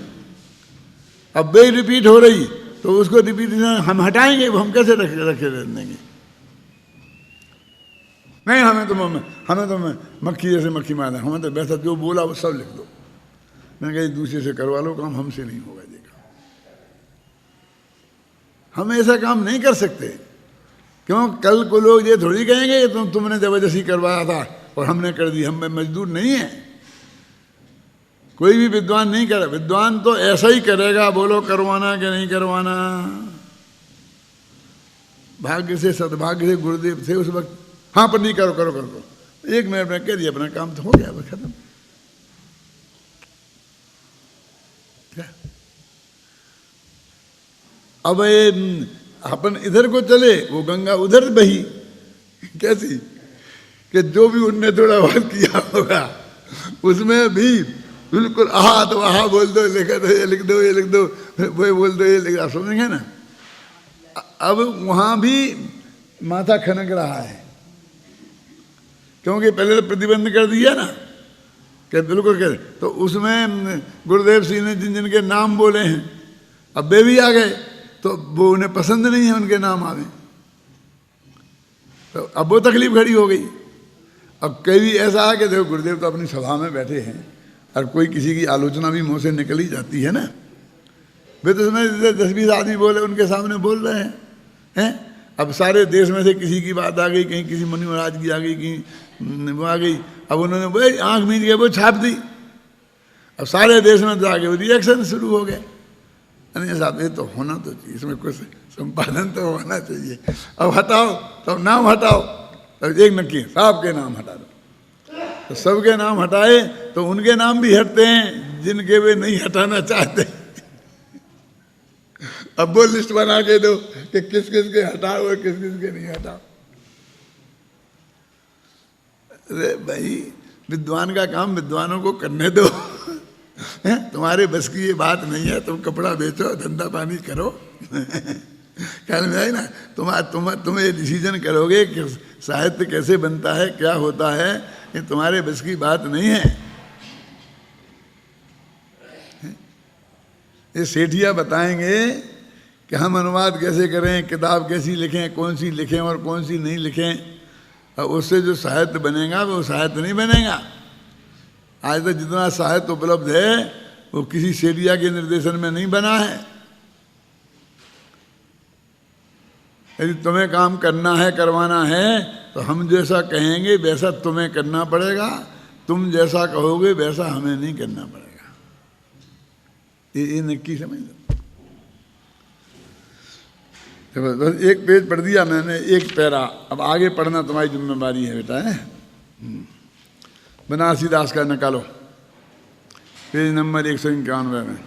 अब वही रिपीट हो रही, तो उसको रिपीटेशन हम हटाएंगे, वो हम कैसे रखे देंगे? नहीं, हमें तो मक्खी जैसे मक्खी मारना, हमें तो वैसा जो बोला वो सब लिख दो। मैंने कहा दूसरे से करवा लो काम, हमसे नहीं होगा ये काम, हम ऐसा काम नहीं कर सकते। क्यों? कल को लोग ये थोड़ी कहेंगे कि तुमने जबरदस्ती करवाया था और हमने कर दी, हम मजदूर नहीं है। कोई भी विद्वान नहीं करे, विद्वान तो ऐसा ही करेगा, बोलो करवाना कि नहीं करवाना। भाग्य से सद्भाग्य से गुरुदेव थे उस वक्त, हाँ पर नहीं करो करो करो, 1 मिनट में कह दिया, अपना काम तो हो गया, बस खत्म। अब अपन इधर को चले, वो गंगा उधर बही, कैसी कि जो भी उनने थोड़ा बहुत किया होगा उसमें भी बिल्कुल आहा तो आहा बोल दो, लिखा तो ये लिख दो, ये लिख दो, वो बोल दो, ये लिख दो, आप समझेंगे ना। अब वहां भी माथा खनक रहा है, क्योंकि पहले तो प्रतिबंध कर दिया ना कि बिल्कुल कह, तो उसमें गुरुदेव सिंह ने जिन जिनके नाम बोले हैं, अब वे भी आ गए, तो वो उन्हें पसंद नहीं है उनके नाम आवे, तो अब वो तकलीफ खड़ी हो गई। अब कभी ऐसा है कि देखो गुरुदेव तो अपनी सभा में बैठे हैं और कोई किसी की आलोचना भी मुंह से निकल ही जाती है ना, वे तो उसमें 10-20 आदमी बोले उनके सामने बोल रहे हैं। अब सारे देश में से किसी की बात आ गई, कहीं किसी मुनि महाराज की आ गई, कहीं वो आ गई, अब उन्होंने वही आँख मीच के वो छाप दी, अब सारे देश में जाके वो रिएक्शन शुरू हो गए। अरे साहब ये तो होना तो चाहिए, इसमें कुछ संपादन तो होना चाहिए, अब हटाओ, तब नाम हटाओ, तब एक नक्की साहब के नाम हटा दो, तो सबके नाम हटाए तो उनके नाम भी हटते हैं जिनके वे नहीं हटाना चाहते। अब वो लिस्ट बना के दो कि किस किस के हटाओ और किस किस के नहीं हटाओ। अरे भाई विद्वान का काम विद्वानों को करने दो, तुम्हारे बस की ये बात नहीं है, तुम कपड़ा बेचो, धंधा पानी करो। ख्याल में आई ना, तुम ये डिसीजन करोगे कि साहित्य कैसे बनता है, क्या होता है, ये तुम्हारे बस की बात नहीं है। ये सेठिया बताएंगे कि हम अनुवाद कैसे करें, किताब कैसी लिखें, कौन सी लिखें और कौन सी नहीं लिखें, और उससे जो साहित्य बनेगा वो साहित्य नहीं बनेगा। आज तक जितना साहित्य उपलब्ध है वो किसी सेठिया के निर्देशन में नहीं बना है। यदि तुम्हें काम करना है, करवाना है, तो हम जैसा कहेंगे वैसा तुम्हें करना पड़ेगा, तुम जैसा कहोगे वैसा हमें नहीं करना पड़ेगा। ये नक्की समझ लो। बस एक पेज पढ़ दिया मैंने, एक पैरा, अब आगे पढ़ना तुम्हारी जिम्मेदारी है बेटा। है बनारसी दास का निकालो, पेज नंबर 191 में।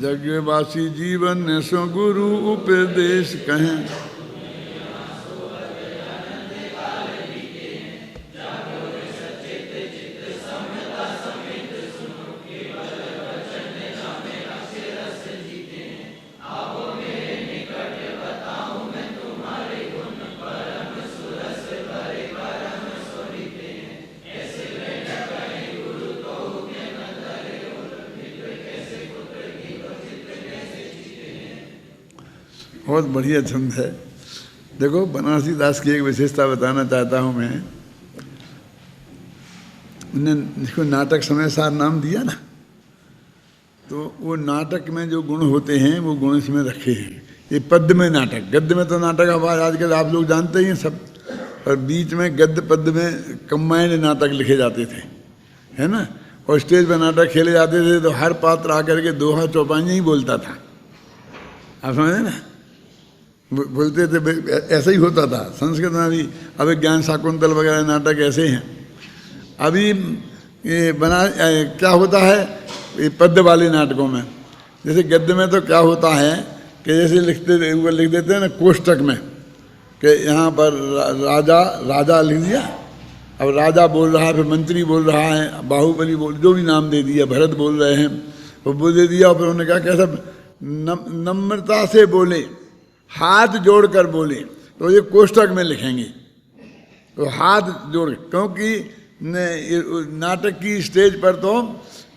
जगवासी जीवन ने सो गुरु उपदेश कहें, बहुत बढ़िया छंद है। देखो बनारसी दास की एक विशेषता बताना चाहता हूँ मैं। उन्हें इसको नाटक समय सार नाम दिया ना, तो वो नाटक में जो गुण होते हैं वो गुण इसमें रखे हैं। ये पद्य में नाटक, गद्य में तो नाटक अब आजकल आप लोग जानते ही हैं सब, और बीच में गद्य पद्य में कंबाइंड नाटक लिखे जाते थे, है ना। और स्टेज पर नाटक खेले जाते थे तो हर पात्र आकर के दोहा चौपाइयाँ ही बोलता था, आप समझे ना, बोलते थे। ऐसा ही होता था संस्कृत में भी। अभी ज्ञान शाकुंतल वगैरह नाटक ऐसे हैं। अभी ये क्या होता है ये पद्य वाले नाटकों में, जैसे गद्य में तो क्या होता है कि जैसे लिख देते हैं ना कोष्टक में कि यहाँ पर राजा लिख दिया, अब राजा बोल रहा है, फिर मंत्री बोल रहा है, बाहुबली बोल, जो भी नाम दे दिया, भरत बोल रहे हैं, वो बोल दे दिया। फिर उन्होंने कहा कैसा नम्रता से बोले, हाथ जोड़कर बोले, तो ये कोष्टक में लिखेंगे। तो हाथ जोड़, क्योंकि नाटक की स्टेज पर तो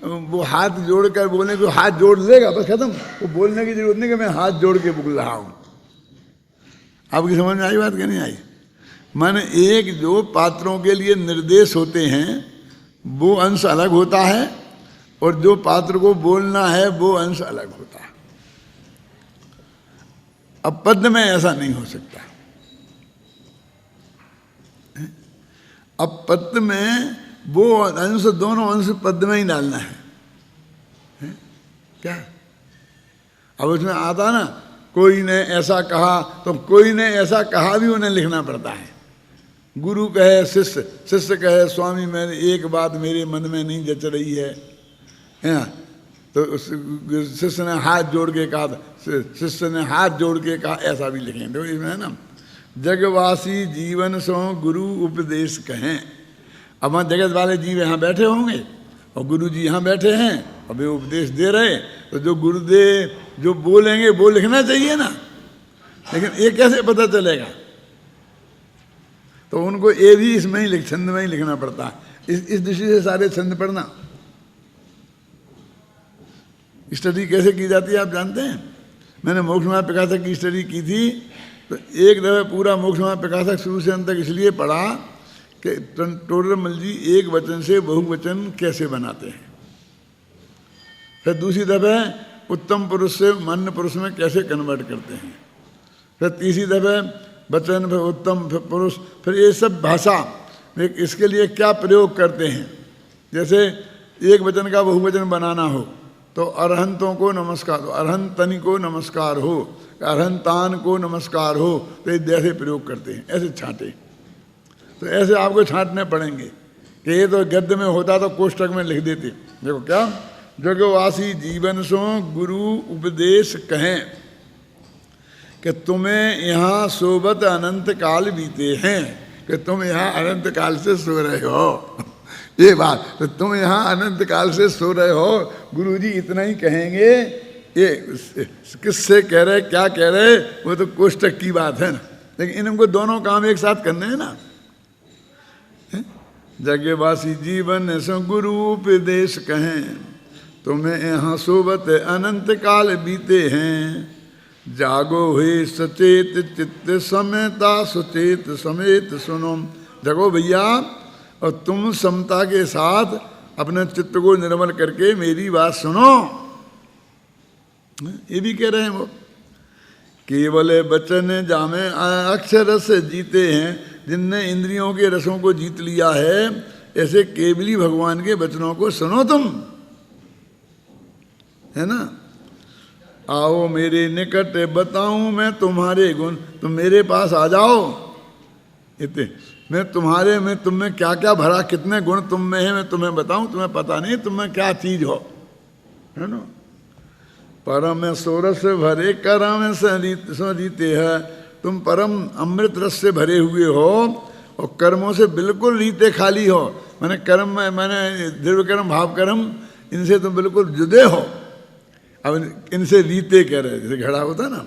वो हाथ जोड़कर बोले तो हाथ जोड़ लेगा, बस खत्म। वो बोलने की जरूरत नहीं कि मैं हाथ जोड़ के बोल रहा हूं। आपकी समझ में आई बात कि नहीं आई? माने एक जो पात्रों के लिए निर्देश होते हैं वो अंश अलग होता है, और जो पात्र को बोलना है वो अंश अलग होता है। अब पद्य में ऐसा नहीं हो सकता। अब पद्य में वो अंश, दोनों अंश पद्य में ही डालना है, क्या? अब उसमें आता ना, कोई ने ऐसा कहा, तो कोई ने ऐसा कहा भी उन्हें लिखना पड़ता है। गुरु कहे शिष्य, शिष्य कहे स्वामी, मैंने एक बात मेरे मन में नहीं जच रही है, तो शिष्य ने हाथ जोड़ के कहा, शिष्य ने हाथ जोड़ के कहा, ऐसा भी लिखें। तो इसमें है ना, जगवासी जीवन सो गुरु उपदेश कहें। अब वहाँ जगत वाले जीव यहाँ बैठे होंगे और गुरु जी यहाँ बैठे हैं और वे उपदेश दे रहे, तो जो गुरुदेव जो बोलेंगे वो लिखना चाहिए ना। लेकिन ये कैसे पता चलेगा? तो उनको ये भी इसमें ही छंद में ही लिखना पड़ता है। इस दृष्टि से सारे छंद पढ़ना। स्टडी कैसे की जाती है आप जानते हैं? मैंने मोक्षमाया प्रकाशक की स्टडी की थी, तो एक दफे पूरा मोक्षमाया प्रकाशक शुरू से अंत तक इसलिए पढ़ा कि टोडरमल जी एक वचन से बहुवचन कैसे बनाते हैं। फिर दूसरी दफे उत्तम पुरुष से मान्य पुरुष में कैसे कन्वर्ट करते हैं। फिर तीसरी दफे वचन, फिर उत्तम, फिर पुरुष, फिर ये सब भाषा में इसके लिए क्या प्रयोग करते हैं। जैसे एक वचन का बहुवचन बनाना हो तो अरहंतों को नमस्कार हो, अरहंतनी को नमस्कार हो, अरहंतान को नमस्कार हो, तो ये जैसे प्रयोग करते हैं, ऐसे छांटे। तो ऐसे आपको छांटने पड़ेंगे कि ये तो गद्य में होता तो कोष्टक में लिख देते। देखो क्या, जगवासी जीवन सो गुरु उपदेश कहें कि तुम्हें यहाँ सोबत अनंत काल बीते हैं, कि तुम यहाँ अनंत काल से सो रहे हो। ये बात, तो तुम यहाँ अनंत काल से सो रहे हो, गुरुजी इतना ही कहेंगे। ये किससे कह रहे, क्या कह रहे, वो तो कोष्टक की बात है ना। लेकिन इनको दोनों काम एक साथ करने हैं ना। जगवासी जीवन सो गुरु उपदेश कहें, तुम्हें यहाँ सोबत अनंत काल बीते हैं। जागो हुए सचेत चित्त समेता, सुचेत समेत सुनो। जगो भैया, और तुम समता के साथ अपने चित्त को निर्मल करके मेरी बात सुनो। ये भी कह रहे हैं वो, केवल वचन जामे अक्षर रस जीते हैं। जिनने इंद्रियों के रसों को जीत लिया है, ऐसे केवली भगवान के वचनों को सुनो तुम, है ना। आओ मेरे निकट बताऊं मैं तुम्हारे गुण, तुम मेरे पास आ जाओ। इतने मैं तुम्हारे में, तुम में क्या क्या भरा, कितने गुण तुम में है, मैं तुम्हें बताऊं। तुम्हें पता नहीं तुम में क्या चीज हो, है ना। परम सोरस भरे करम सरीते है, तुम परम अमृत रस से भरे हुए हो और कर्मों से बिल्कुल रीते खाली हो। मैंने कर्म में, मैंने द्रव्य कर्म भाव कर्म, इनसे तुम बिल्कुल जुदे हो। अब इनसे रीते कह रहे, जैसे घड़ा होता ना।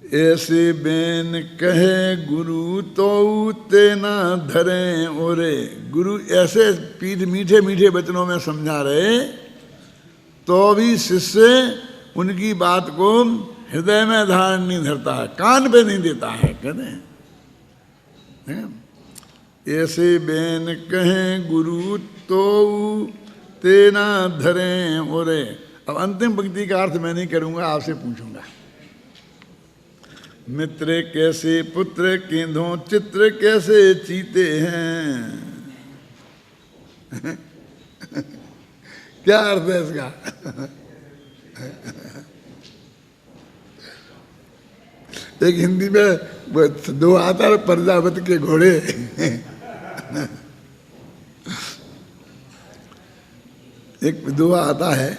ऐसे बेन कहे गुरु तो ते ना धरे ओरे, गुरु ऐसे पीठ मीठे मीठे वचनों में समझा रहे, तो भी शिष्य उनकी बात को हृदय में धारण नहीं धरता है, कान पे नहीं देता है। कहते हैं ऐसे बेन कहे गुरु तो ते ना धरे ओरे। अब अंतिम पंक्ति का अर्थ मैं नहीं करूंगा, आपसे पूछूंगा। मित्र कैसे पुत्र केंधों चित्र कैसे चीते हैं। क्या अर्थ है इसका? एक हिंदी में दो आता है, प्रजापति के घोड़े। एक दोहा आता है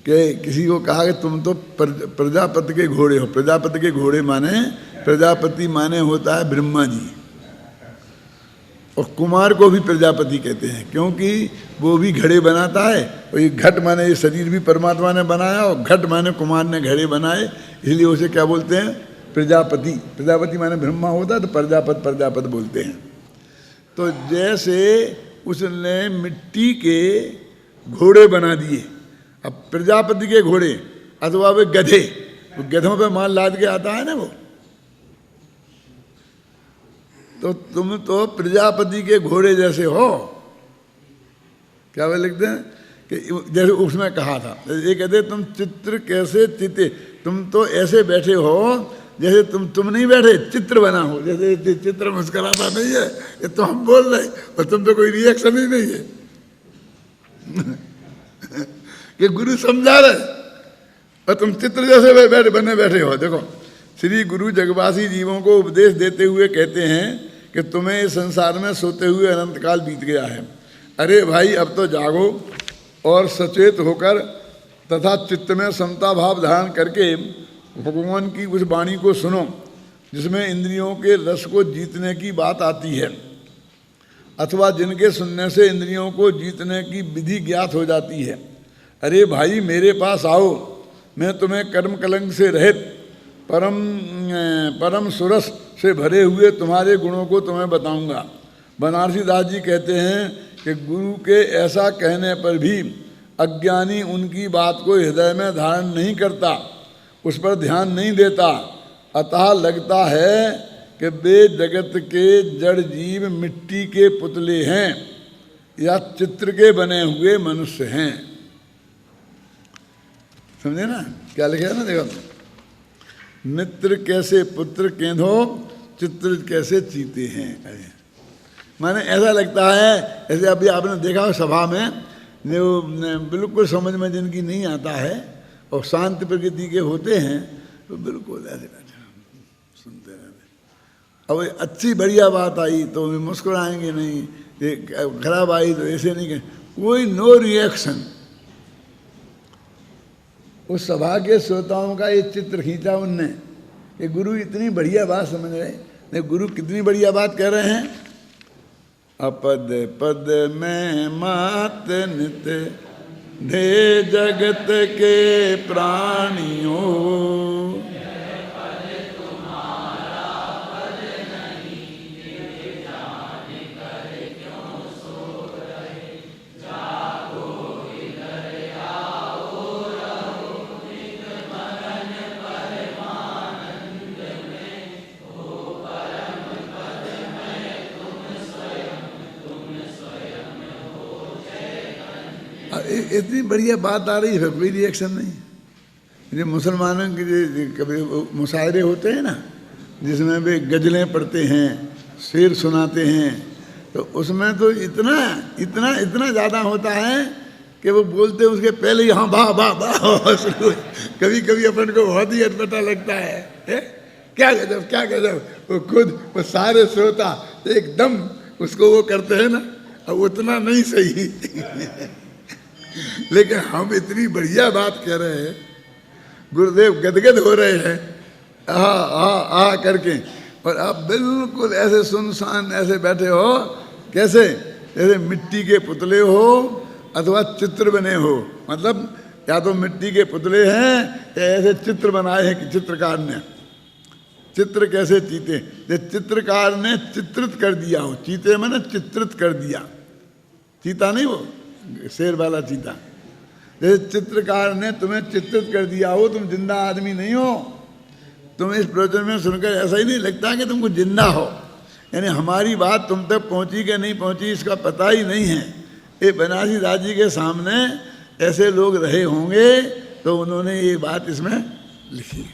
कि किसी को कहा कि तुम तो प्रजापति के घोड़े हो। प्रजापति के घोड़े माने, प्रजापति माने होता है ब्रह्मा जी। और कुमार को भी प्रजापति कहते हैं, क्योंकि वो भी घड़े बनाता है। और ये घट माने ये शरीर भी परमात्मा ने बनाया, और घट माने कुमार ने घड़े बनाए, इसलिए उसे क्या बोलते हैं? प्रजापति। प्रजापति माने ब्रह्मा होता है तो प्रजापत बोलते हैं। तो जैसे उसने मिट्टी के घोड़े बना दिए, अब प्रजापति के घोड़े अथवा वे गधे, वो गधों पे माल लाद के आता है ना वो, तो तुम तो प्रजापति के घोड़े जैसे हो। क्या वे लिखते हैं कि जैसे उसमें कहा था, ये कहते तुम चित्र कैसे चिते, तुम तो ऐसे बैठे हो जैसे तुम नहीं बैठे, चित्र बना हो। जैसे चित्र मुस्कुराता नहीं है, ये तो हम बोल रहे और तुम तो कोई रिएक्शन ही नहीं है कि गुरु समझा रहे और तुम चित्र जैसे बने बैठे हो। देखो, श्री गुरु जगवासी जीवों को उपदेश देते हुए कहते हैं कि तुम्हें इस संसार में सोते हुए अनंत काल बीत गया है। अरे भाई, अब तो जागो और सचेत होकर तथा चित्त में समता भाव धारण करके भगवान की उस वाणी को सुनो जिसमें इंद्रियों के रस को जीतने की बात आती है, अथवा जिनके सुनने से इंद्रियों को जीतने की विधि ज्ञात हो जाती है। अरे भाई, मेरे पास आओ, मैं तुम्हें कर्म कलंक से रहित परम सुरस से भरे हुए तुम्हारे गुणों को तुम्हें बताऊंगा। बनारसी दास जी कहते हैं कि गुरु के ऐसा कहने पर भी अज्ञानी उनकी बात को हृदय में धारण नहीं करता, उस पर ध्यान नहीं देता। अतः लगता है कि वे जगत के जड़ जीव मिट्टी के पुतले हैं या चित्र के बने हुए मनुष्य हैं। समझे ना क्या लिखा है ना? देखो, मित्र कैसे पुत्र केंधो, चित्र कैसे चीते हैं। माने ऐसा लगता है ऐसे अभी आपने देखा हो सभा में जो बिल्कुल समझ में जिनकी नहीं आता है और शांत प्रकृति के होते हैं, तो बिल्कुल ऐसे सुनते रहते। अब अच्छी बढ़िया बात आई तो मुस्कुराएंगे नहीं, खराब आई तो ऐसे नहीं, कोई नो रिएक्शन। उस सभा के श्रोताओं का ये चित्र खींचा उनने कि गुरु इतनी बढ़िया बात समझ रहे। गुरु कितनी बढ़िया बात कह रहे हैं। अपद पद में मात नित धे जगत के प्राणियों, इतनी बढ़िया बात आ रही है, कोई रिएक्शन नहीं। ये मुसलमानों के कभी मुशायरे होते हैं ना, जिसमें वे गजलें पढ़ते हैं, शेर सुनाते हैं, तो उसमें तो इतना इतना इतना ज़्यादा होता है कि वो बोलते उसके पहले ही हाँ वाह वाह वाह शुरू। कभी कभी अपन को बहुत ही अटपटा लगता है, क्या गजब क्या गजब। वो खुद वो सारे श्रोता एकदम उसको वो करते हैं ना, अब उतना नहीं सही लेकिन हम इतनी बढ़िया बात कह रहे हैं, गुरुदेव गदगद हो रहे हैं आ करके, और आप बिल्कुल ऐसे सुनसान ऐसे बैठे हो, कैसे जैसे मिट्टी के पुतले हो अथवा चित्र बने हो। मतलब या तो मिट्टी के पुतले हैं या ऐसे चित्र बनाए हैं कि चित्रकार ने। चित्र कैसे चीते, जैसे चित्रकार ने चित्रित कर दिया हो। चीते मैंने चित्रित कर दिया, चीता नहीं वो शेर वाला चीता। जैसे चित्रकार ने तुम्हें चित्रित कर दिया हो, तुम जिंदा आदमी नहीं हो। तुम इस प्रवचन में सुनकर ऐसा ही नहीं लगता कि तुमको जिंदा हो, यानी हमारी बात तुम तक पहुंची कि नहीं पहुंची इसका पता ही नहीं है। ये बनारसी दास जी के सामने ऐसे लोग रहे होंगे तो उन्होंने ये बात इसमें लिखी।